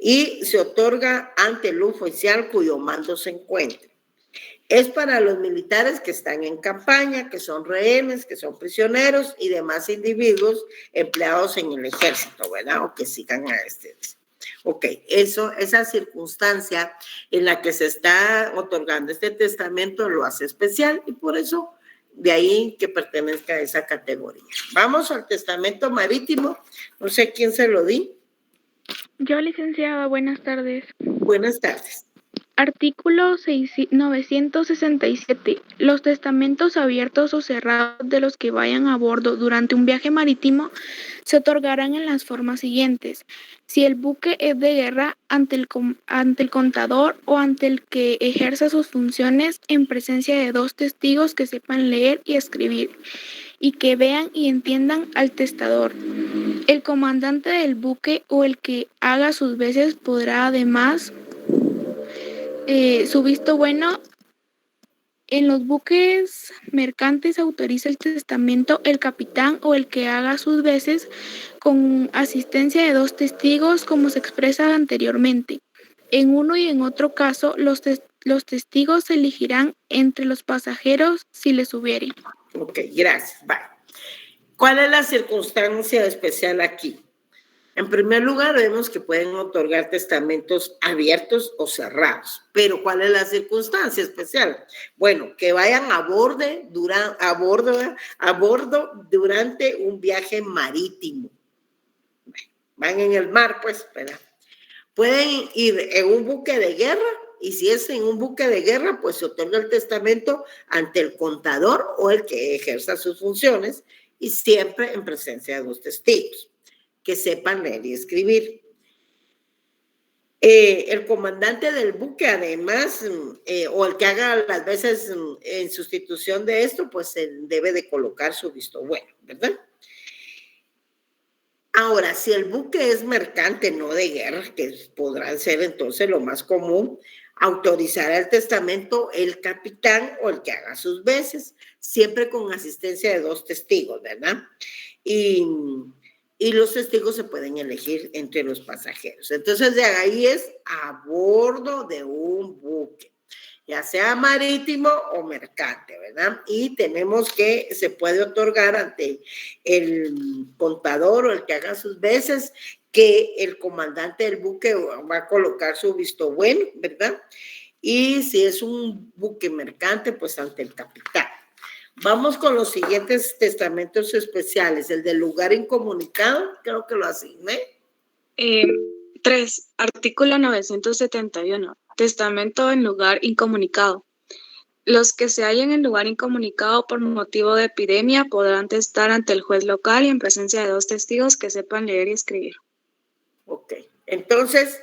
Y se otorga ante el oficial cuyo mando se encuentre. Es para los militares que están en campaña, que son rehenes, que son prisioneros y demás individuos empleados en el ejército, ¿verdad? O que sigan a este. Ok, esa circunstancia en la que se está otorgando este testamento lo hace especial y por eso de ahí que pertenezca a esa categoría. Vamos al testamento marítimo. No sé quién se lo di. Yo, licenciada, buenas tardes. Buenas tardes. Artículo 967. Los testamentos abiertos o cerrados de los que vayan a bordo durante un viaje marítimo se otorgarán en las formas siguientes. Si el buque es de guerra, ante el contador o ante el que ejerza sus funciones en presencia de dos testigos que sepan leer y escribir y que vean y entiendan al testador. El comandante del buque o el que haga sus veces podrá además su visto bueno. En los buques mercantes autoriza el testamento el capitán o el que haga sus veces con asistencia de dos testigos, como se expresa anteriormente. En uno y en otro caso, los testigos se elegirán entre los pasajeros si les hubiere. Ok, gracias. Vale. ¿Cuál es la circunstancia especial aquí? En primer lugar, vemos que pueden otorgar testamentos abiertos o cerrados. Pero ¿cuál es la circunstancia especial? Bueno, que vayan a bordo durante un viaje marítimo. Van en el mar, pues, ¿verdad? Pueden ir en un buque de guerra y si es en un buque de guerra, pues se otorga el testamento ante el contador o el que ejerza sus funciones y siempre en presencia de dos testigos que sepan leer y escribir. El comandante del buque, además, o el que haga las veces en sustitución de esto, pues debe de colocar su visto bueno, ¿verdad? Ahora, si el buque es mercante, no de guerra, que podrán ser entonces lo más común, autorizará el testamento el capitán o el que haga sus veces, siempre con asistencia de dos testigos, ¿verdad? Y los testigos se pueden elegir entre los pasajeros. Entonces, de ahí es a bordo de un buque. ya sea marítimo o mercante, ¿verdad? Y tenemos que se puede otorgar ante el contador o el que haga sus veces, que el comandante del buque va a colocar su visto bueno, ¿verdad? Y si es un buque mercante, pues ante el capitán. Vamos con los siguientes testamentos especiales. El del lugar incomunicado, creo que lo asigné. 3. Artículo 971. Testamento en lugar incomunicado. Los que se hallen en lugar incomunicado por motivo de epidemia podrán testar ante el juez local y en presencia de 2 testigos que sepan leer y escribir. Ok. Entonces,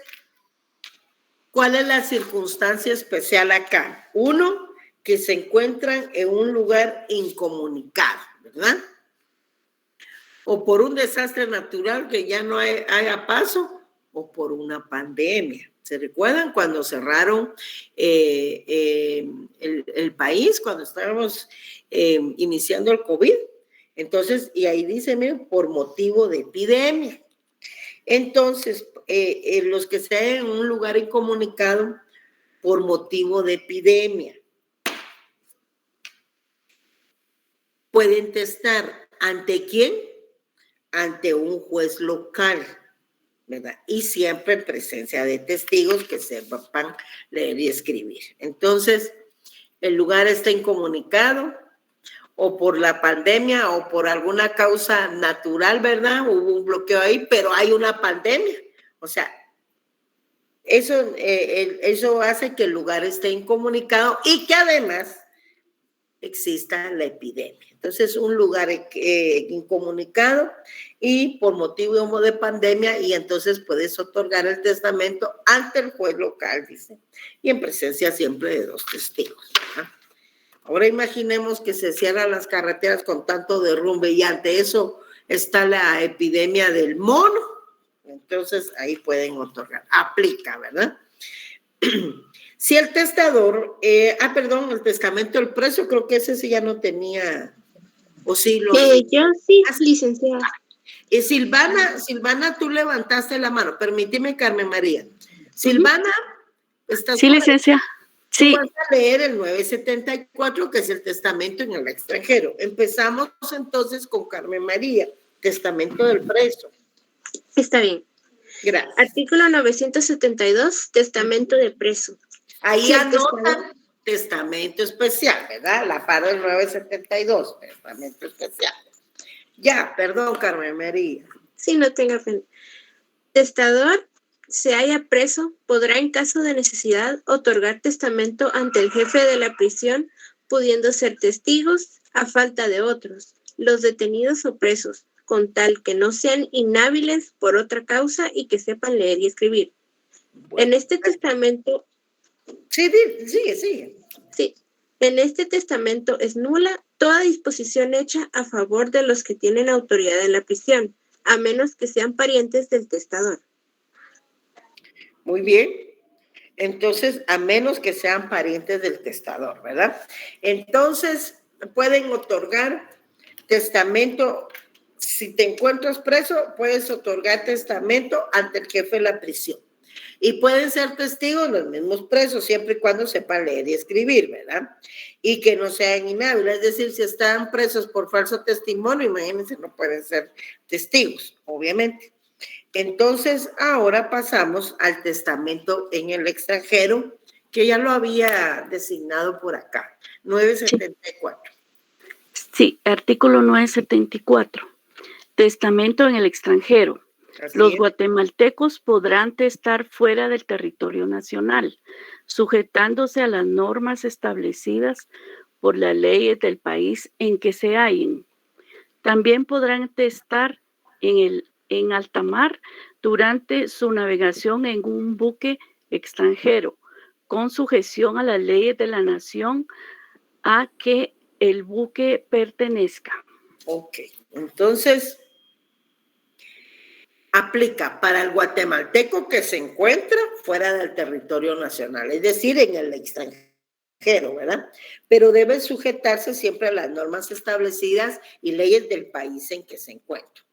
¿cuál es la circunstancia especial acá? 1, que se encuentran en un lugar incomunicado, ¿verdad? O por un desastre natural que ya no haya paso, o por una pandemia. ¿Se recuerdan cuando cerraron el país, cuando estábamos iniciando el COVID? Entonces, y ahí dice, miren, por motivo de epidemia. Entonces, los que estén en un lugar incomunicado por motivo de epidemia pueden testar ¿ante quién? Ante un juez local, ¿verdad? Y siempre en presencia de testigos que sepan leer y escribir. Entonces, el lugar está incomunicado o por la pandemia o por alguna causa natural, ¿verdad? Hubo un bloqueo ahí, pero hay una pandemia. O sea, eso hace que el lugar esté incomunicado y que además exista la epidemia. Entonces, un lugar incomunicado y por motivo de pandemia, y entonces puedes otorgar el testamento ante el juez local, dice, y en presencia siempre de 2 testigos, ¿verdad? Ahora imaginemos que se cierran las carreteras con tanto derrumbe y ante eso está la epidemia del mono. Entonces, ahí pueden otorgar. Aplica, ¿verdad? Si el testador, el testamento del preso, creo que ese sí ya no tenía, o sí lo... yo sí, licenciada. Silvana, tú levantaste la mano. Permíteme, Carmen María. Silvana, ¿estás Sí, licenciada. Sí. Tú vas a leer el 974, que es el testamento en el extranjero. Empezamos entonces con Carmen María, testamento del preso. Está bien. Gracias. Artículo 972, testamento de preso. Ahí Sí, anotan testamento especial, ¿verdad? La par del 972, testamento especial. Ya, perdón, Carmen María. Sí, no tenga pena. Testador se haya preso, podrá en caso de necesidad otorgar testamento ante el jefe de la prisión, pudiendo ser testigos a falta de otros, los detenidos o presos, con tal que no sean inhábiles por otra causa y que sepan leer y escribir. Bueno, en este testamento... Sigue. Sí, en este testamento es nula toda disposición hecha a favor de los que tienen autoridad en la prisión, a menos que sean parientes del testador. Muy bien. Entonces, a menos que sean parientes del testador, ¿verdad? Entonces, pueden otorgar testamento. Si te encuentras preso, puedes otorgar testamento ante el jefe de la prisión. Y pueden ser testigos los mismos presos, siempre y cuando sepan leer y escribir, ¿verdad? Y que no sean inhábiles. Es decir, si están presos por falso testimonio, imagínense, no pueden ser testigos, obviamente. Entonces, ahora pasamos al testamento en el extranjero, que ya lo había designado por acá, 974. Sí, artículo 974. Testamento en el extranjero. Los guatemaltecos podrán testar fuera del territorio nacional, sujetándose a las normas establecidas por las leyes del país en que se hallen. También podrán testar en alta mar durante su navegación en un buque extranjero, con sujeción a las leyes de la nación a que el buque pertenezca. Ok, entonces aplica para el guatemalteco que se encuentra fuera del territorio nacional, es decir, en el extranjero, ¿verdad? Pero debe sujetarse siempre a las normas establecidas y leyes del país en que se encuentra.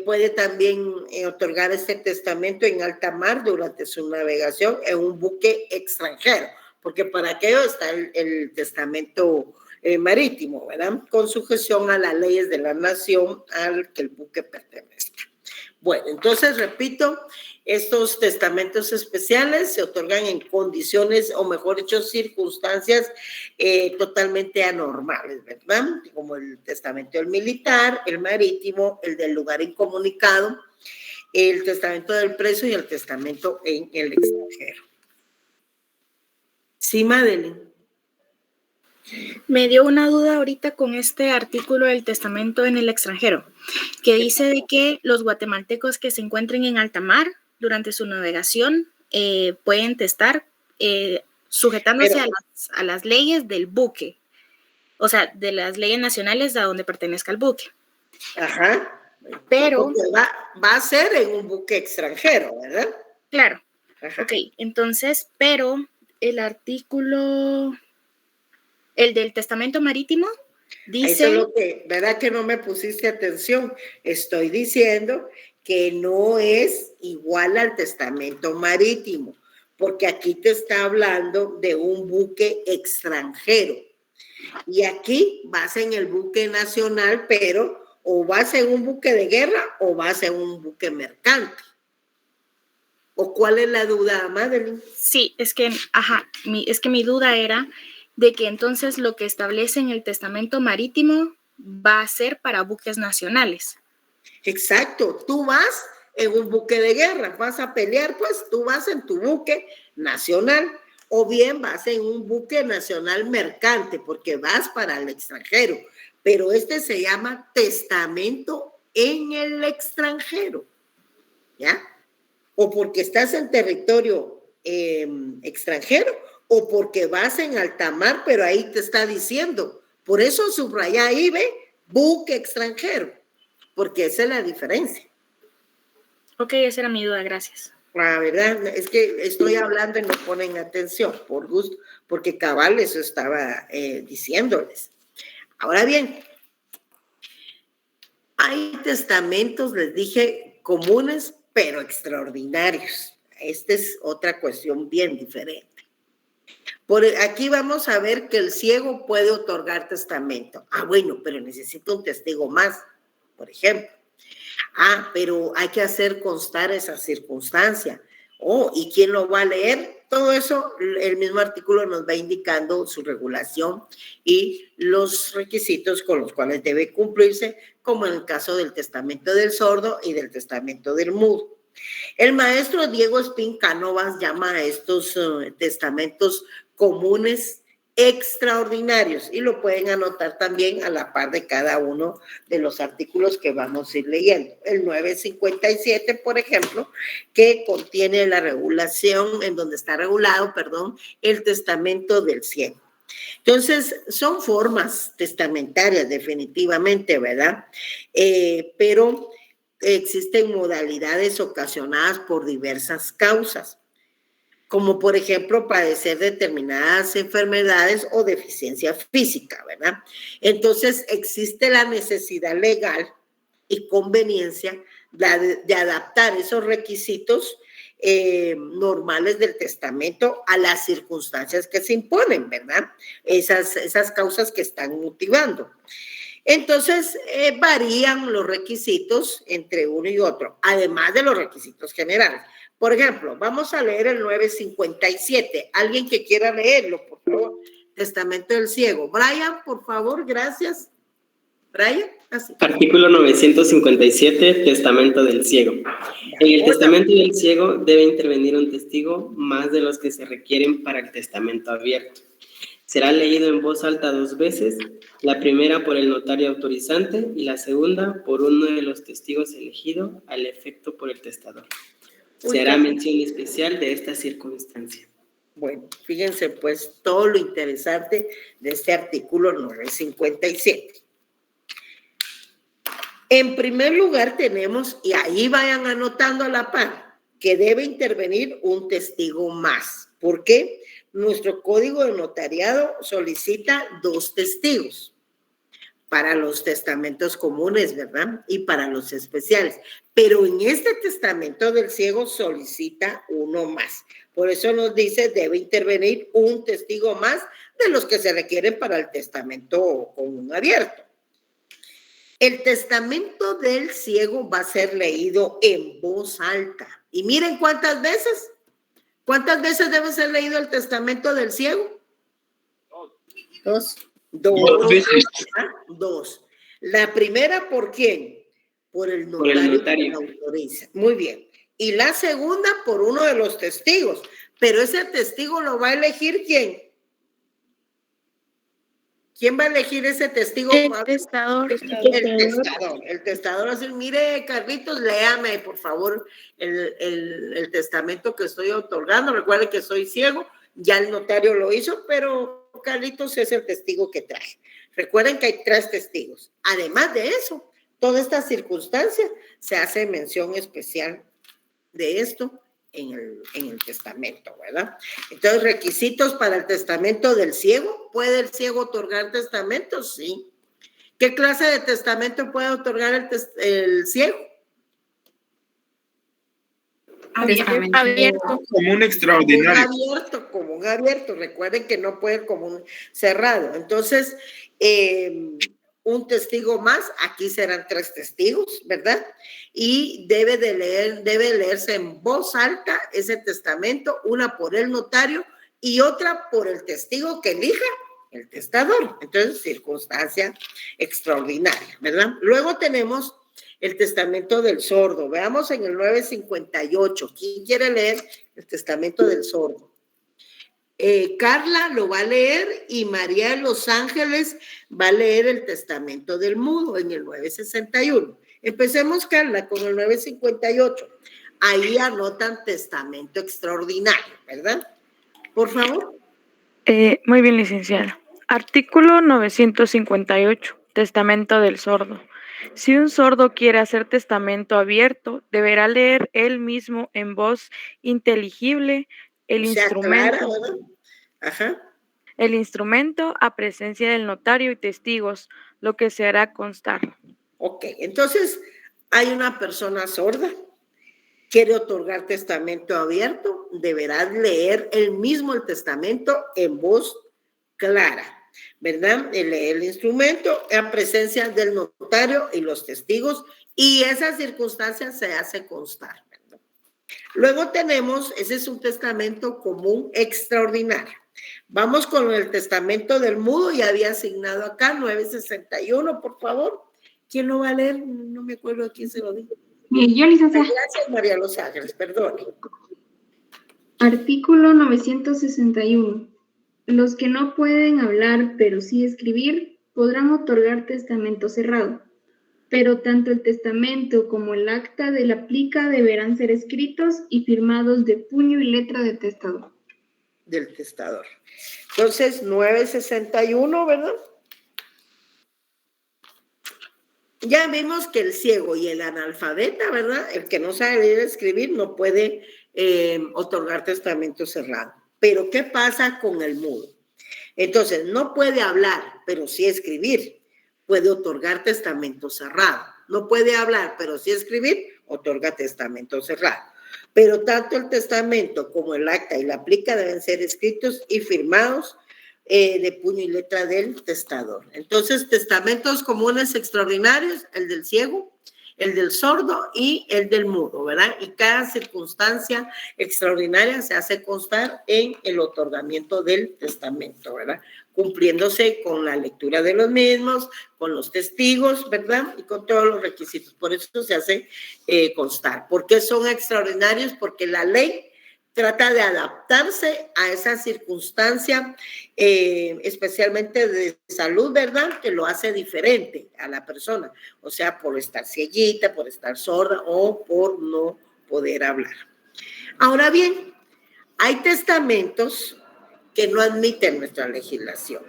Puede también otorgar este testamento en alta mar durante su navegación en un buque extranjero. porque para aquello está el testamento marítimo, ¿verdad? Con sujeción a las leyes de la nación al que el buque pertenezca. Bueno, entonces repito, estos testamentos especiales se otorgan en condiciones, o mejor dicho, circunstancias totalmente anormales, ¿verdad? Como el testamento del militar, el marítimo, el del lugar incomunicado, el testamento del preso y el testamento en el extranjero. Sí, Madeline. Me dio una duda ahorita con este artículo del testamento en el extranjero, que dice de que los guatemaltecos que se encuentren en alta mar durante su navegación pueden testar sujetándose a las leyes del buque, o sea, de las leyes nacionales a donde pertenezca el buque. Ajá. Pero va a ser en un buque extranjero, ¿verdad? Claro. Ajá. Ok, entonces, pero el artículo, el del testamento marítimo, dice... Eso es lo que, ¿verdad que no me pusiste atención? Estoy diciendo que no es igual al testamento marítimo, porque aquí te está hablando de un buque extranjero. Y aquí vas en el buque nacional, pero o vas en un buque de guerra o vas en un buque mercante. ¿O cuál es la duda, Madeline? Sí, es que mi duda era de que entonces lo que establece en el testamento marítimo va a ser para buques nacionales. Exacto, tú vas en un buque de guerra, vas a pelear, pues tú vas en tu buque nacional, o bien vas en un buque nacional mercante, porque vas para el extranjero, pero este se llama testamento en el extranjero, ¿ya? O porque estás en territorio extranjero, o porque vas en alta mar, pero ahí te está diciendo, por eso subraya ahí, ve, buque extranjero, porque esa es la diferencia. Ok, esa era mi duda, gracias. La verdad, es que estoy hablando y no ponen atención, por gusto, porque cabal eso estaba diciéndoles. Ahora bien, hay testamentos, les dije, comunes, pero extraordinarios. Esta es otra cuestión bien diferente. Por aquí vamos a ver que el ciego puede otorgar testamento. Ah, bueno, pero necesita un testigo más, por ejemplo. Ah, pero hay que hacer constar esa circunstancia. Oh, ¿y quién lo va a leer? Todo eso, el mismo artículo nos va indicando su regulación y los requisitos con los cuales debe cumplirse, como en el caso del testamento del sordo y del testamento del mudo. El maestro Diego Espín Cánovas llama a estos testamentos comunes extraordinarios y lo pueden anotar también a la par de cada uno de los artículos que vamos a ir leyendo. El 957, por ejemplo, que contiene la regulación, en donde está regulado, el testamento del ciego. Entonces, son formas testamentarias definitivamente, ¿verdad? Pero existen modalidades ocasionadas por diversas causas, como por ejemplo padecer determinadas enfermedades o deficiencia física, ¿verdad? Entonces existe la necesidad legal y conveniencia de adaptar esos requisitos normales del testamento a las circunstancias que se imponen, ¿verdad? Esas causas que están motivando. Entonces, varían los requisitos entre uno y otro, además de los requisitos generales. Por ejemplo, vamos a leer el 957. Alguien que quiera leerlo, por favor. Testamento del ciego. Brian, por favor, gracias. Brian, así. Artículo 957, testamento del ciego. En el testamento del ciego debe intervenir un testigo más de los que se requieren para el testamento abierto. Será leído en voz alta 2 veces, la primera por el notario autorizante y la segunda por uno de los testigos elegido al efecto por el testador. Se hará mención especial de esta circunstancia. Bueno, fíjense pues todo lo interesante de este artículo 957. En primer lugar tenemos, y ahí vayan anotando a la par, que debe intervenir un testigo más. ¿Por qué? Nuestro código de notariado solicita 2 testigos para los testamentos comunes, ¿verdad? Y para los especiales. Pero en este testamento del ciego solicita uno más. Por eso nos dice, debe intervenir un testigo más de los que se requieren para el testamento común abierto. El testamento del ciego va a ser leído en voz alta. Y miren cuántas veces. ¿Cuántas veces debe ser leído el testamento del ciego? Dos. Dos veces. Dos. La primera, ¿por quién? Por el notario. Por el notario. Que la autoriza. Muy bien. Y la segunda, por uno de los testigos. Pero ese testigo lo va a elegir ¿quién? ¿Quién va a elegir ese testigo? El testador. El testador así, mire, Carlitos, léame, por favor, el testamento que estoy otorgando. Recuerde que soy ciego, ya el notario lo hizo, pero Carlitos es el testigo que traje. Recuerden que hay 3 testigos. Además de eso, toda esta circunstancia se hace mención especial de esto en el testamento, ¿verdad? Entonces, requisitos para el testamento del ciego. ¿Puede el ciego otorgar testamentos? Sí. ¿Qué clase de testamento puede otorgar el ciego? Abierto. Común extraordinario. Común abierto. Recuerden que no puede común cerrado. Entonces, un testigo más, aquí serán 3 testigos, ¿verdad? Y debe leerse en voz alta ese testamento, una por el notario y otra por el testigo que elija el testador. Entonces, circunstancia extraordinaria, ¿verdad? Luego tenemos el testamento del sordo. Veamos en el 958. ¿Quién quiere leer el testamento del sordo? Carla lo va a leer y María de los Ángeles va a leer el testamento del mudo en el 961. Empecemos, Carla, con el 958. Ahí anotan testamento extraordinario, ¿verdad? Por favor. Muy bien, licenciada. Artículo 958, testamento del sordo. Si un sordo quiere hacer testamento abierto, deberá leer él mismo en voz inteligible el instrumento. Clara, ¿verdad? Ajá. El instrumento a presencia del notario y testigos, lo que se hará constar. Ok, entonces hay una persona sorda, quiere otorgar testamento abierto, deberá leer él mismo el testamento en voz clara, ¿verdad? Leer el instrumento a presencia del notario y los testigos, y esa circunstancia se hace constar, ¿verdad? Luego tenemos, ese es un testamento común extraordinario. Vamos con el testamento del mudo, ya había asignado acá, 961, por favor. ¿Quién lo va a leer? No me acuerdo a quién se lo dijo. Yo, licenciada. Gracias, María Los Ángeles, perdón. Artículo 961. Los que no pueden hablar, pero sí escribir, podrán otorgar testamento cerrado, pero tanto el testamento como el acta de la plica deberán ser escritos y firmados de puño y letra del testador. Del testador. Entonces, 961, ¿verdad? Ya vimos que el ciego y el analfabeta, ¿verdad? El que no sabe leer y escribir no puede otorgar testamento cerrado. Pero, ¿qué pasa con el mudo? Entonces, no puede hablar, pero sí escribir. Puede otorgar testamento cerrado. No puede hablar, pero sí escribir, otorga testamento cerrado. Pero tanto el testamento como el acta y la plica deben ser escritos y firmados de puño y letra del testador. Entonces, testamentos comunes extraordinarios, el del ciego, el del sordo y el del mudo, ¿verdad? Y cada circunstancia extraordinaria se hace constar en el otorgamiento del testamento, ¿verdad? Cumpliéndose con la lectura de los mismos, con los testigos, ¿verdad? Y con todos los requisitos. Por eso se hace constar. ¿Por qué son extraordinarios? Porque la ley trata de adaptarse a esa circunstancia, especialmente de salud, ¿verdad? Que lo hace diferente a la persona. O sea, por estar cieguita, por estar sorda o por no poder hablar. Ahora bien, hay testamentos que no admiten nuestra legislación.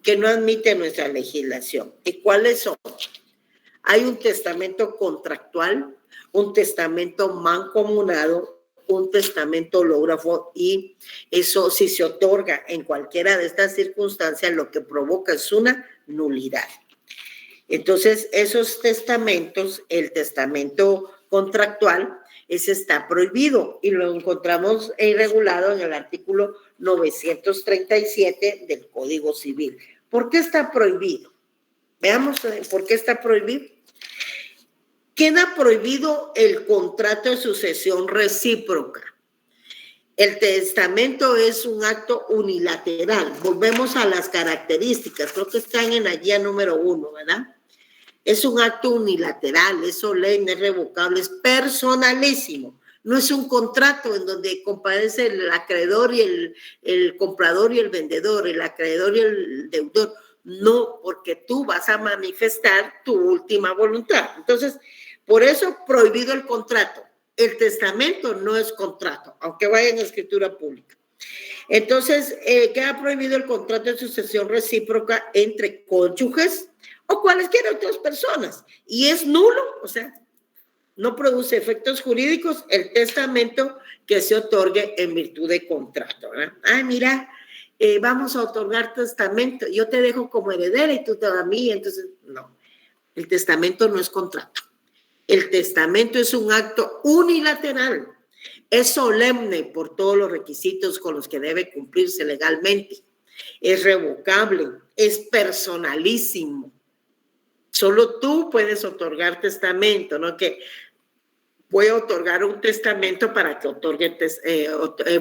Que no admiten nuestra legislación. ¿Y cuáles son? Hay un testamento contractual, un testamento mancomunado, un testamento hológrafo, y eso, si se otorga en cualquiera de estas circunstancias, lo que provoca es una nulidad. Entonces, esos testamentos, el testamento contractual, ese está prohibido y lo encontramos regulado en el artículo 937 del Código Civil. ¿Por qué está prohibido? Veamos por qué está prohibido. Queda prohibido el contrato de sucesión recíproca. El testamento es un acto unilateral. Volvemos a las características. Creo que están en la guía número 1, ¿verdad? Es un acto unilateral, es solemne, es revocable, es personalísimo. No es un contrato en donde compadece el acreedor y el comprador y el vendedor, el acreedor y el deudor. No, porque tú vas a manifestar tu última voluntad. Entonces, por eso prohibido el contrato. El testamento no es contrato, aunque vaya en escritura pública. Entonces, queda prohibido el contrato de sucesión recíproca entre cónyuges o cualesquiera otras personas. Y es nulo, o sea, no produce efectos jurídicos el testamento que se otorgue en virtud de contrato, ¿verdad? Ay, mira, vamos a otorgar testamento, yo te dejo como heredera y tú te das a mí, entonces, no. El testamento no es contrato. El testamento es un acto unilateral, es solemne por todos los requisitos con los que debe cumplirse legalmente, es revocable, es personalísimo. Solo tú puedes otorgar testamento, ¿no? Que voy a otorgar un testamento para que otorgue,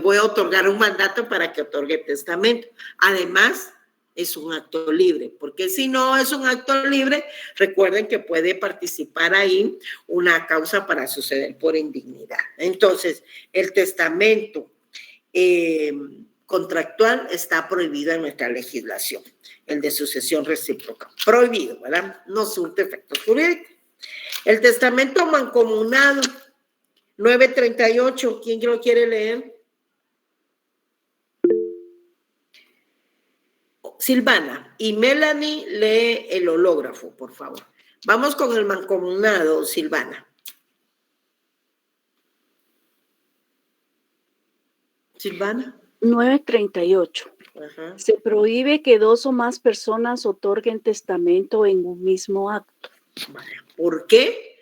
voy a otorgar un mandato para que otorgue testamento. Además, es un acto libre, porque si no es un acto libre, recuerden que puede participar ahí una causa para suceder por indignidad. Entonces, el testamento contractual está prohibido en nuestra legislación, el de sucesión recíproca, prohibido, ¿verdad? No surte efectos jurídicos. El testamento mancomunado, 938, ¿quién lo quiere leer? Silvana, y Melanie lee el hológrafo, por favor. Vamos con el mancomunado, Silvana. Silvana. 938. Ajá. Se prohíbe que dos o más personas otorguen testamento en un mismo acto. ¿Por qué?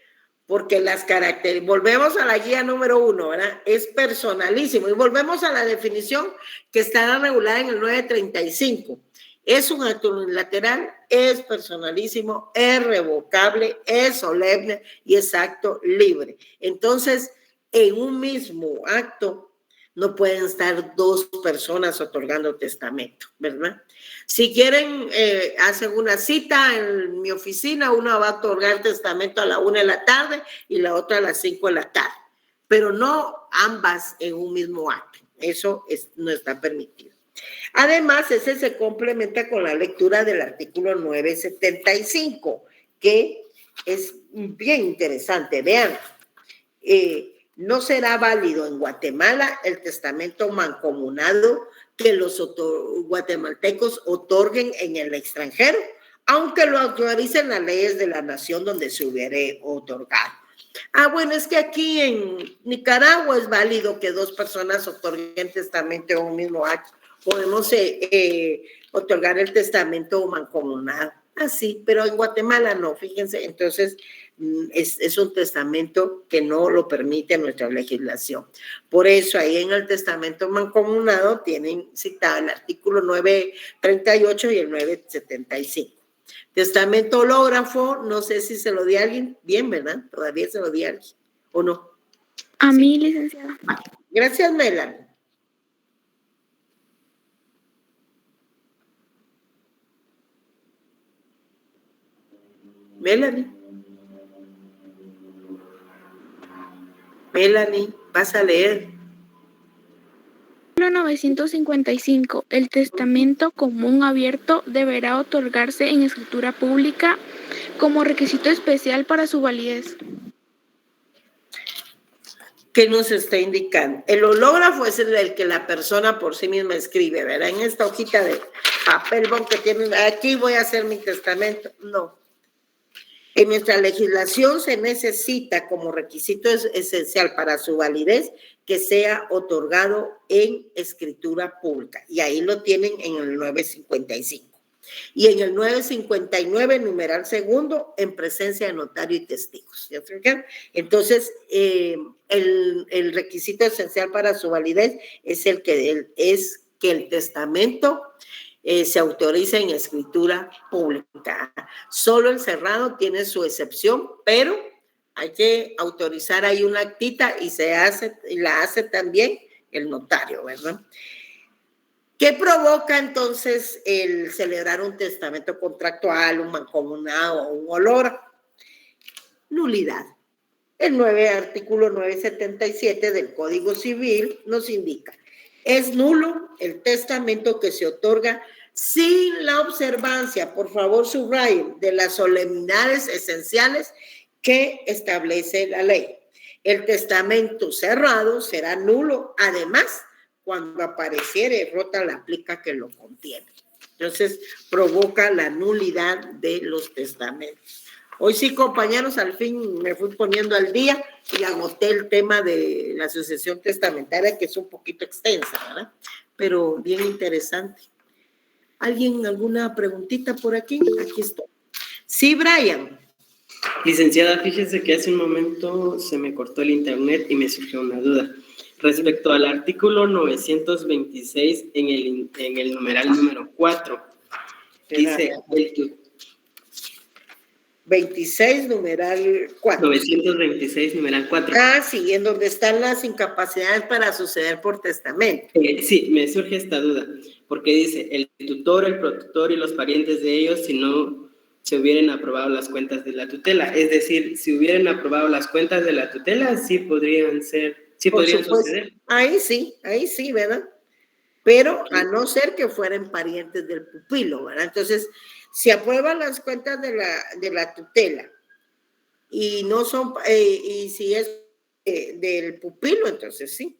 Porque las características, volvemos a la guía número 1, ¿verdad? Es personalísimo. Y volvemos a la definición que está regulada en el 935. Es un acto unilateral, es personalísimo, es revocable, es solemne y es acto libre. Entonces, en un mismo acto no pueden estar dos personas otorgando testamento, ¿verdad? Si quieren, hacen una cita en mi oficina, una va a otorgar testamento a la 1 de la tarde y la otra a las 5 de la tarde, pero no ambas en un mismo acto. Eso no está permitido. Además, ese se complementa con la lectura del artículo 975, que es bien interesante. Vean, no será válido en Guatemala el testamento mancomunado que los guatemaltecos otorguen en el extranjero, aunque lo autoricen las leyes de la nación donde se hubiere otorgado. Ah, bueno, es que aquí en Nicaragua es válido que dos personas otorguen testamento en un mismo acto. Podemos otorgar el testamento mancomunado. Ah, sí, pero en Guatemala no, fíjense. Entonces, es un testamento que no lo permite nuestra legislación. Por eso, ahí en el testamento mancomunado tienen citado el artículo 938 y el 975. Testamento hológrafo, no sé si se lo di a alguien. Bien, ¿verdad? Todavía se lo di a alguien, ¿o no? A mí, licenciada. Gracias, Melanie. Melanie, vas a leer. 955. El testamento común abierto deberá otorgarse en escritura pública como requisito especial para su validez. ¿Qué nos está indicando? El hológrafo es el que la persona por sí misma escribe, ¿verdad? En esta hojita de papel que tienen, aquí voy a hacer mi testamento. No. En nuestra legislación se necesita como requisito esencial para su validez que sea otorgado en escritura pública. Y ahí lo tienen en el 955. Y en el 959, numeral segundo, en presencia de notario y testigos. ¿Ya se fijan? Entonces, el requisito esencial para su validez es que el testamento se autoriza en escritura pública. Solo el cerrado tiene su excepción, pero hay que autorizar ahí una actita y la hace también el notario, ¿verdad? ¿Qué provoca entonces el celebrar un testamento contractual, un mancomunado o un olor? Nulidad. El artículo 977 del Código Civil nos indica: es nulo el testamento que se otorga sin la observancia, por favor subrayen, de las solemnidades esenciales que establece la ley. El testamento cerrado será nulo, además, cuando apareciere rota la plica que lo contiene. Entonces, provoca la nulidad de los testamentos. Hoy sí, compañeros, al fin me fui poniendo al día y agoté el tema de la sucesión testamentaria, que es un poquito extensa, ¿verdad? Pero bien interesante. ¿Alguien, alguna preguntita por aquí? Aquí estoy. Sí, Brian. Licenciada, fíjese que hace un momento se me cortó el internet y me surgió una duda. Respecto al artículo 926 en el numeral número 4, dice 26, numeral 4. 926, numeral 4. Ah, sí, en donde están las incapacidades para suceder por testamento. Sí, me surge esta duda, porque dice el tutor, el protutor y los parientes de ellos, si no se hubieran aprobado las cuentas de la tutela. Es decir, si hubieran aprobado las cuentas de la tutela, sí podrían suceder. Ahí sí, ¿verdad? Pero a no ser que fueran parientes del pupilo, ¿verdad? Entonces, si aprueban las cuentas de la tutela y no son, y si es del pupilo, entonces sí.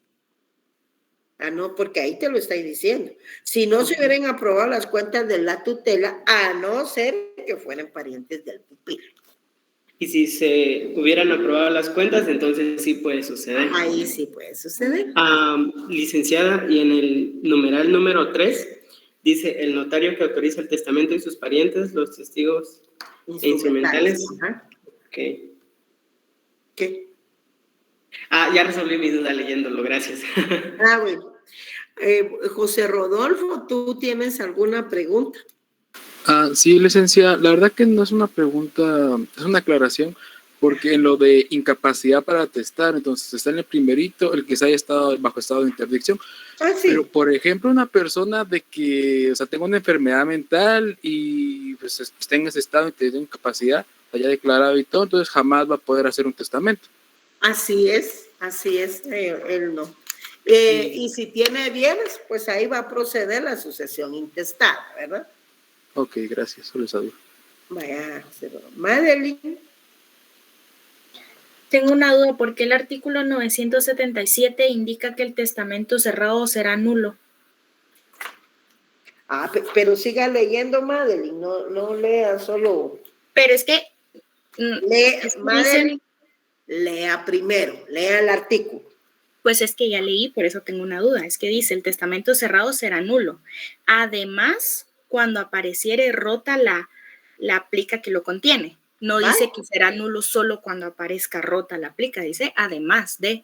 Ah, no, porque ahí te lo estoy diciendo. Si no se hubieran aprobado las cuentas de la tutela, a no ser que fueran parientes del pupilo. Y si se hubieran aprobado las cuentas, entonces sí puede suceder. Ahí sí puede suceder. Licenciada, y en el numeral número 3, dice el notario que autoriza el testamento y sus parientes, los testigos e instrumentales. Ajá. Okay. ¿Qué? Ya resolví mi duda leyéndolo, gracias. Bueno. José Rodolfo, ¿tú tienes alguna pregunta? Sí, licenciada, la verdad que no es una pregunta, es una aclaración, porque en lo de incapacidad para atestar, entonces está en el primerito, el que se haya estado bajo estado de interdicción. Sí. Pero, por ejemplo, una persona de que, o sea, tenga una enfermedad mental y pues esté en ese estado de incapacidad, haya declarado y todo, entonces jamás va a poder hacer un testamento. Así es, él no. Y si tiene bienes, pues ahí va a proceder la sucesión intestada, ¿verdad? Ok, gracias, solo esa duda. Vaya, Madeline. Tengo una duda, ¿por qué el artículo 977 indica que el testamento cerrado será nulo? Pero siga leyendo, Madeline, no lea solo. Pero es que... Madeline, lea primero, lea el artículo. Pues es que ya leí, por eso tengo una duda. Es que dice, el testamento cerrado será nulo. Además, cuando apareciere rota la plica que lo contiene. No dice que será nulo solo cuando aparezca rota la plica, dice además de.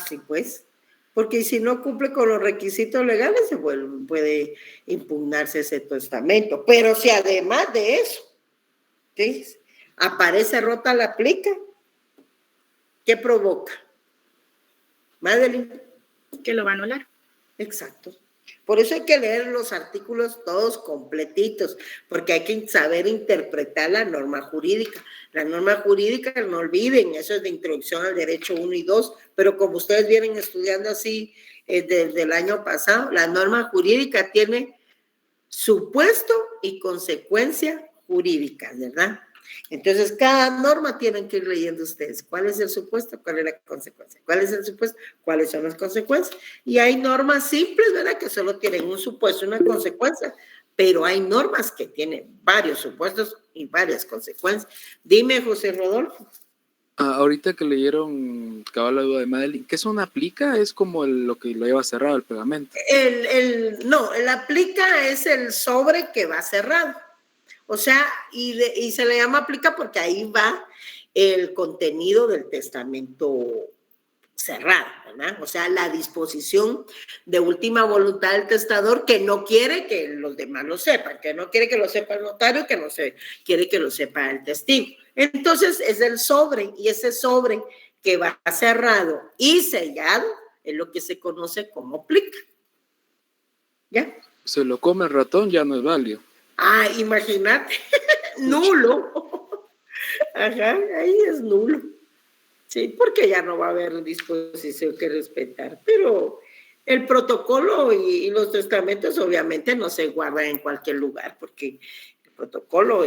Sí, pues. Porque si no cumple con los requisitos legales, se puede impugnarse ese testamento. Pero si además de eso, ¿sí?, aparece rota la plica, ¿qué provoca? Madeline. Que lo va a anular. Exacto. Por eso hay que leer los artículos todos completitos, porque hay que saber interpretar la norma jurídica. La norma jurídica, no olviden, eso es de introducción al derecho 1 y 2, pero como ustedes vienen estudiando así desde el año pasado, la norma jurídica tiene supuesto y consecuencia jurídica, ¿verdad? Entonces, cada norma tienen que ir leyendo ustedes. ¿Cuál es el supuesto? ¿Cuál es la consecuencia? ¿Cuál es el supuesto? ¿Cuáles son las consecuencias? Y hay normas simples, ¿verdad?, que solo tienen un supuesto y una consecuencia, pero hay normas que tienen varios supuestos y varias consecuencias. Dime, José Rodolfo. Ahorita que leyeron, cabal la duda de Madeline, ¿qué es una aplica? Es como lo que lo lleva cerrado el pegamento. No, el aplica es el sobre que va cerrado. O sea, y se le llama aplica porque ahí va el contenido del testamento cerrado, ¿verdad? O sea, la disposición de última voluntad del testador que no quiere que los demás lo sepan, que no quiere que lo sepa el notario, que no quiere que lo sepa el testigo. Entonces, es el sobre, y ese sobre que va cerrado y sellado es lo que se conoce como aplica. ¿Ya? Se lo come el ratón, ya no es válido. Ah, imagínate, nulo. Ajá, ahí es nulo. Sí, porque ya no va a haber disposición que respetar, pero el protocolo y los testamentos obviamente no se guardan en cualquier lugar, porque el protocolo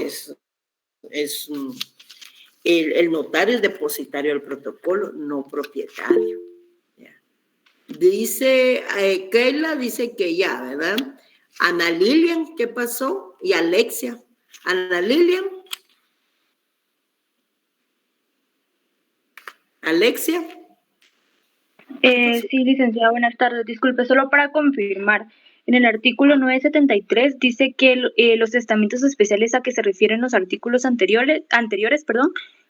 el notario es depositario del protocolo, no propietario. Ya. Dice, Keila dice que ya, ¿verdad? Ana Lilian, ¿qué pasó? Y Alexia. Ana Lilian. Alexia. Sí, licenciada, buenas tardes. Disculpe, solo para confirmar. En el artículo 973 dice que los testamentos especiales a que se refieren los artículos anteriores,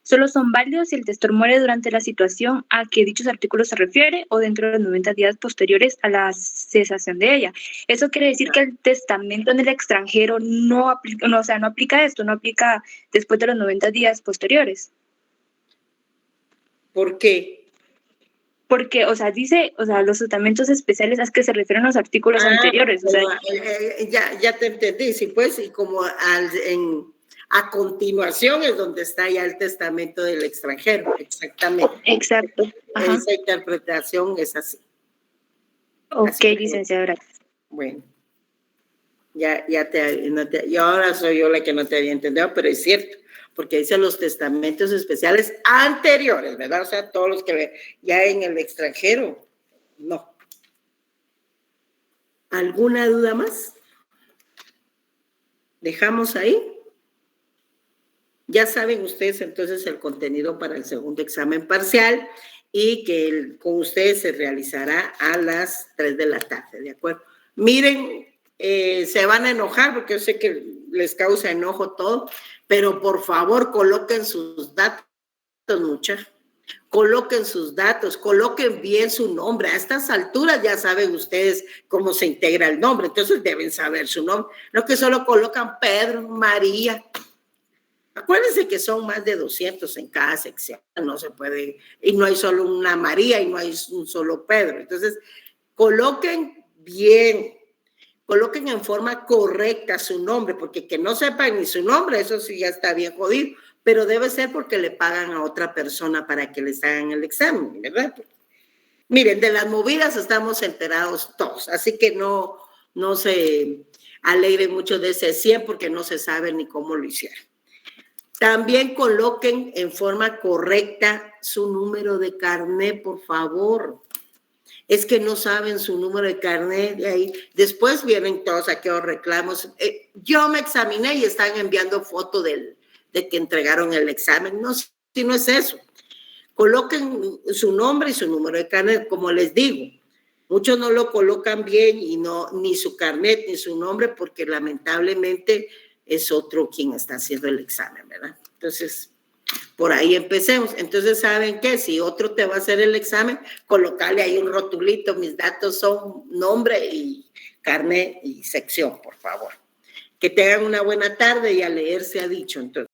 solo son válidos si el testor muere durante la situación a que dichos artículos se refiere o dentro de los 90 días posteriores a la cesación de ella. Eso quiere decir que el testamento en el extranjero no aplica esto, no aplica después de los 90 días posteriores. ¿Por qué? Porque, dice, los testamentos especiales a que se refieren los artículos anteriores. Ya te entendí, sí, pues, y como a continuación es donde está ya el testamento del extranjero, exactamente. Exacto. Ajá. Esa interpretación es así. Ok, así licenciada, gracias. Bueno, yo ahora soy yo la que no te había entendido, pero es cierto, porque dice los testamentos especiales anteriores, ¿verdad? O sea, todos los que ya en el extranjero, no. ¿Alguna duda más? ¿Dejamos ahí? Ya saben ustedes entonces el contenido para el segundo examen parcial y que con ustedes se realizará a las 3 de la tarde, ¿de acuerdo? Miren, se van a enojar porque yo sé que les causa enojo todo, pero por favor coloquen sus datos, muchachos. Coloquen sus datos, coloquen bien su nombre. A estas alturas ya saben ustedes cómo se integra el nombre, entonces deben saber su nombre. No que solo colocan Pedro, María. Acuérdense que son más de 200 en cada sección, no se puede, y no hay solo una María y no hay un solo Pedro. Entonces, coloquen bien, coloquen en forma correcta su nombre, porque que no sepan ni su nombre, eso sí ya está bien jodido, pero debe ser porque le pagan a otra persona para que les hagan el examen, ¿verdad? Miren, de las movidas estamos enterados todos, así que no se alegren mucho de ese 100 porque no se sabe ni cómo lo hicieron. También coloquen en forma correcta su número de carnet, por favor. Es que no saben su número de carnet de ahí. Después vienen todos aquellos reclamos. Yo me examiné y están enviando foto de que entregaron el examen. No, si no es eso. Coloquen su nombre y su número de carnet, como les digo. Muchos no lo colocan bien y ni su carnet ni su nombre porque lamentablemente es otro quien está haciendo el examen, ¿verdad? Entonces, por ahí empecemos. Entonces, ¿saben qué? Si otro te va a hacer el examen, colocarle ahí un rotulito. Mis datos son nombre y carnet y sección, por favor. Que tengan una buena tarde y a leer se ha dicho, entonces.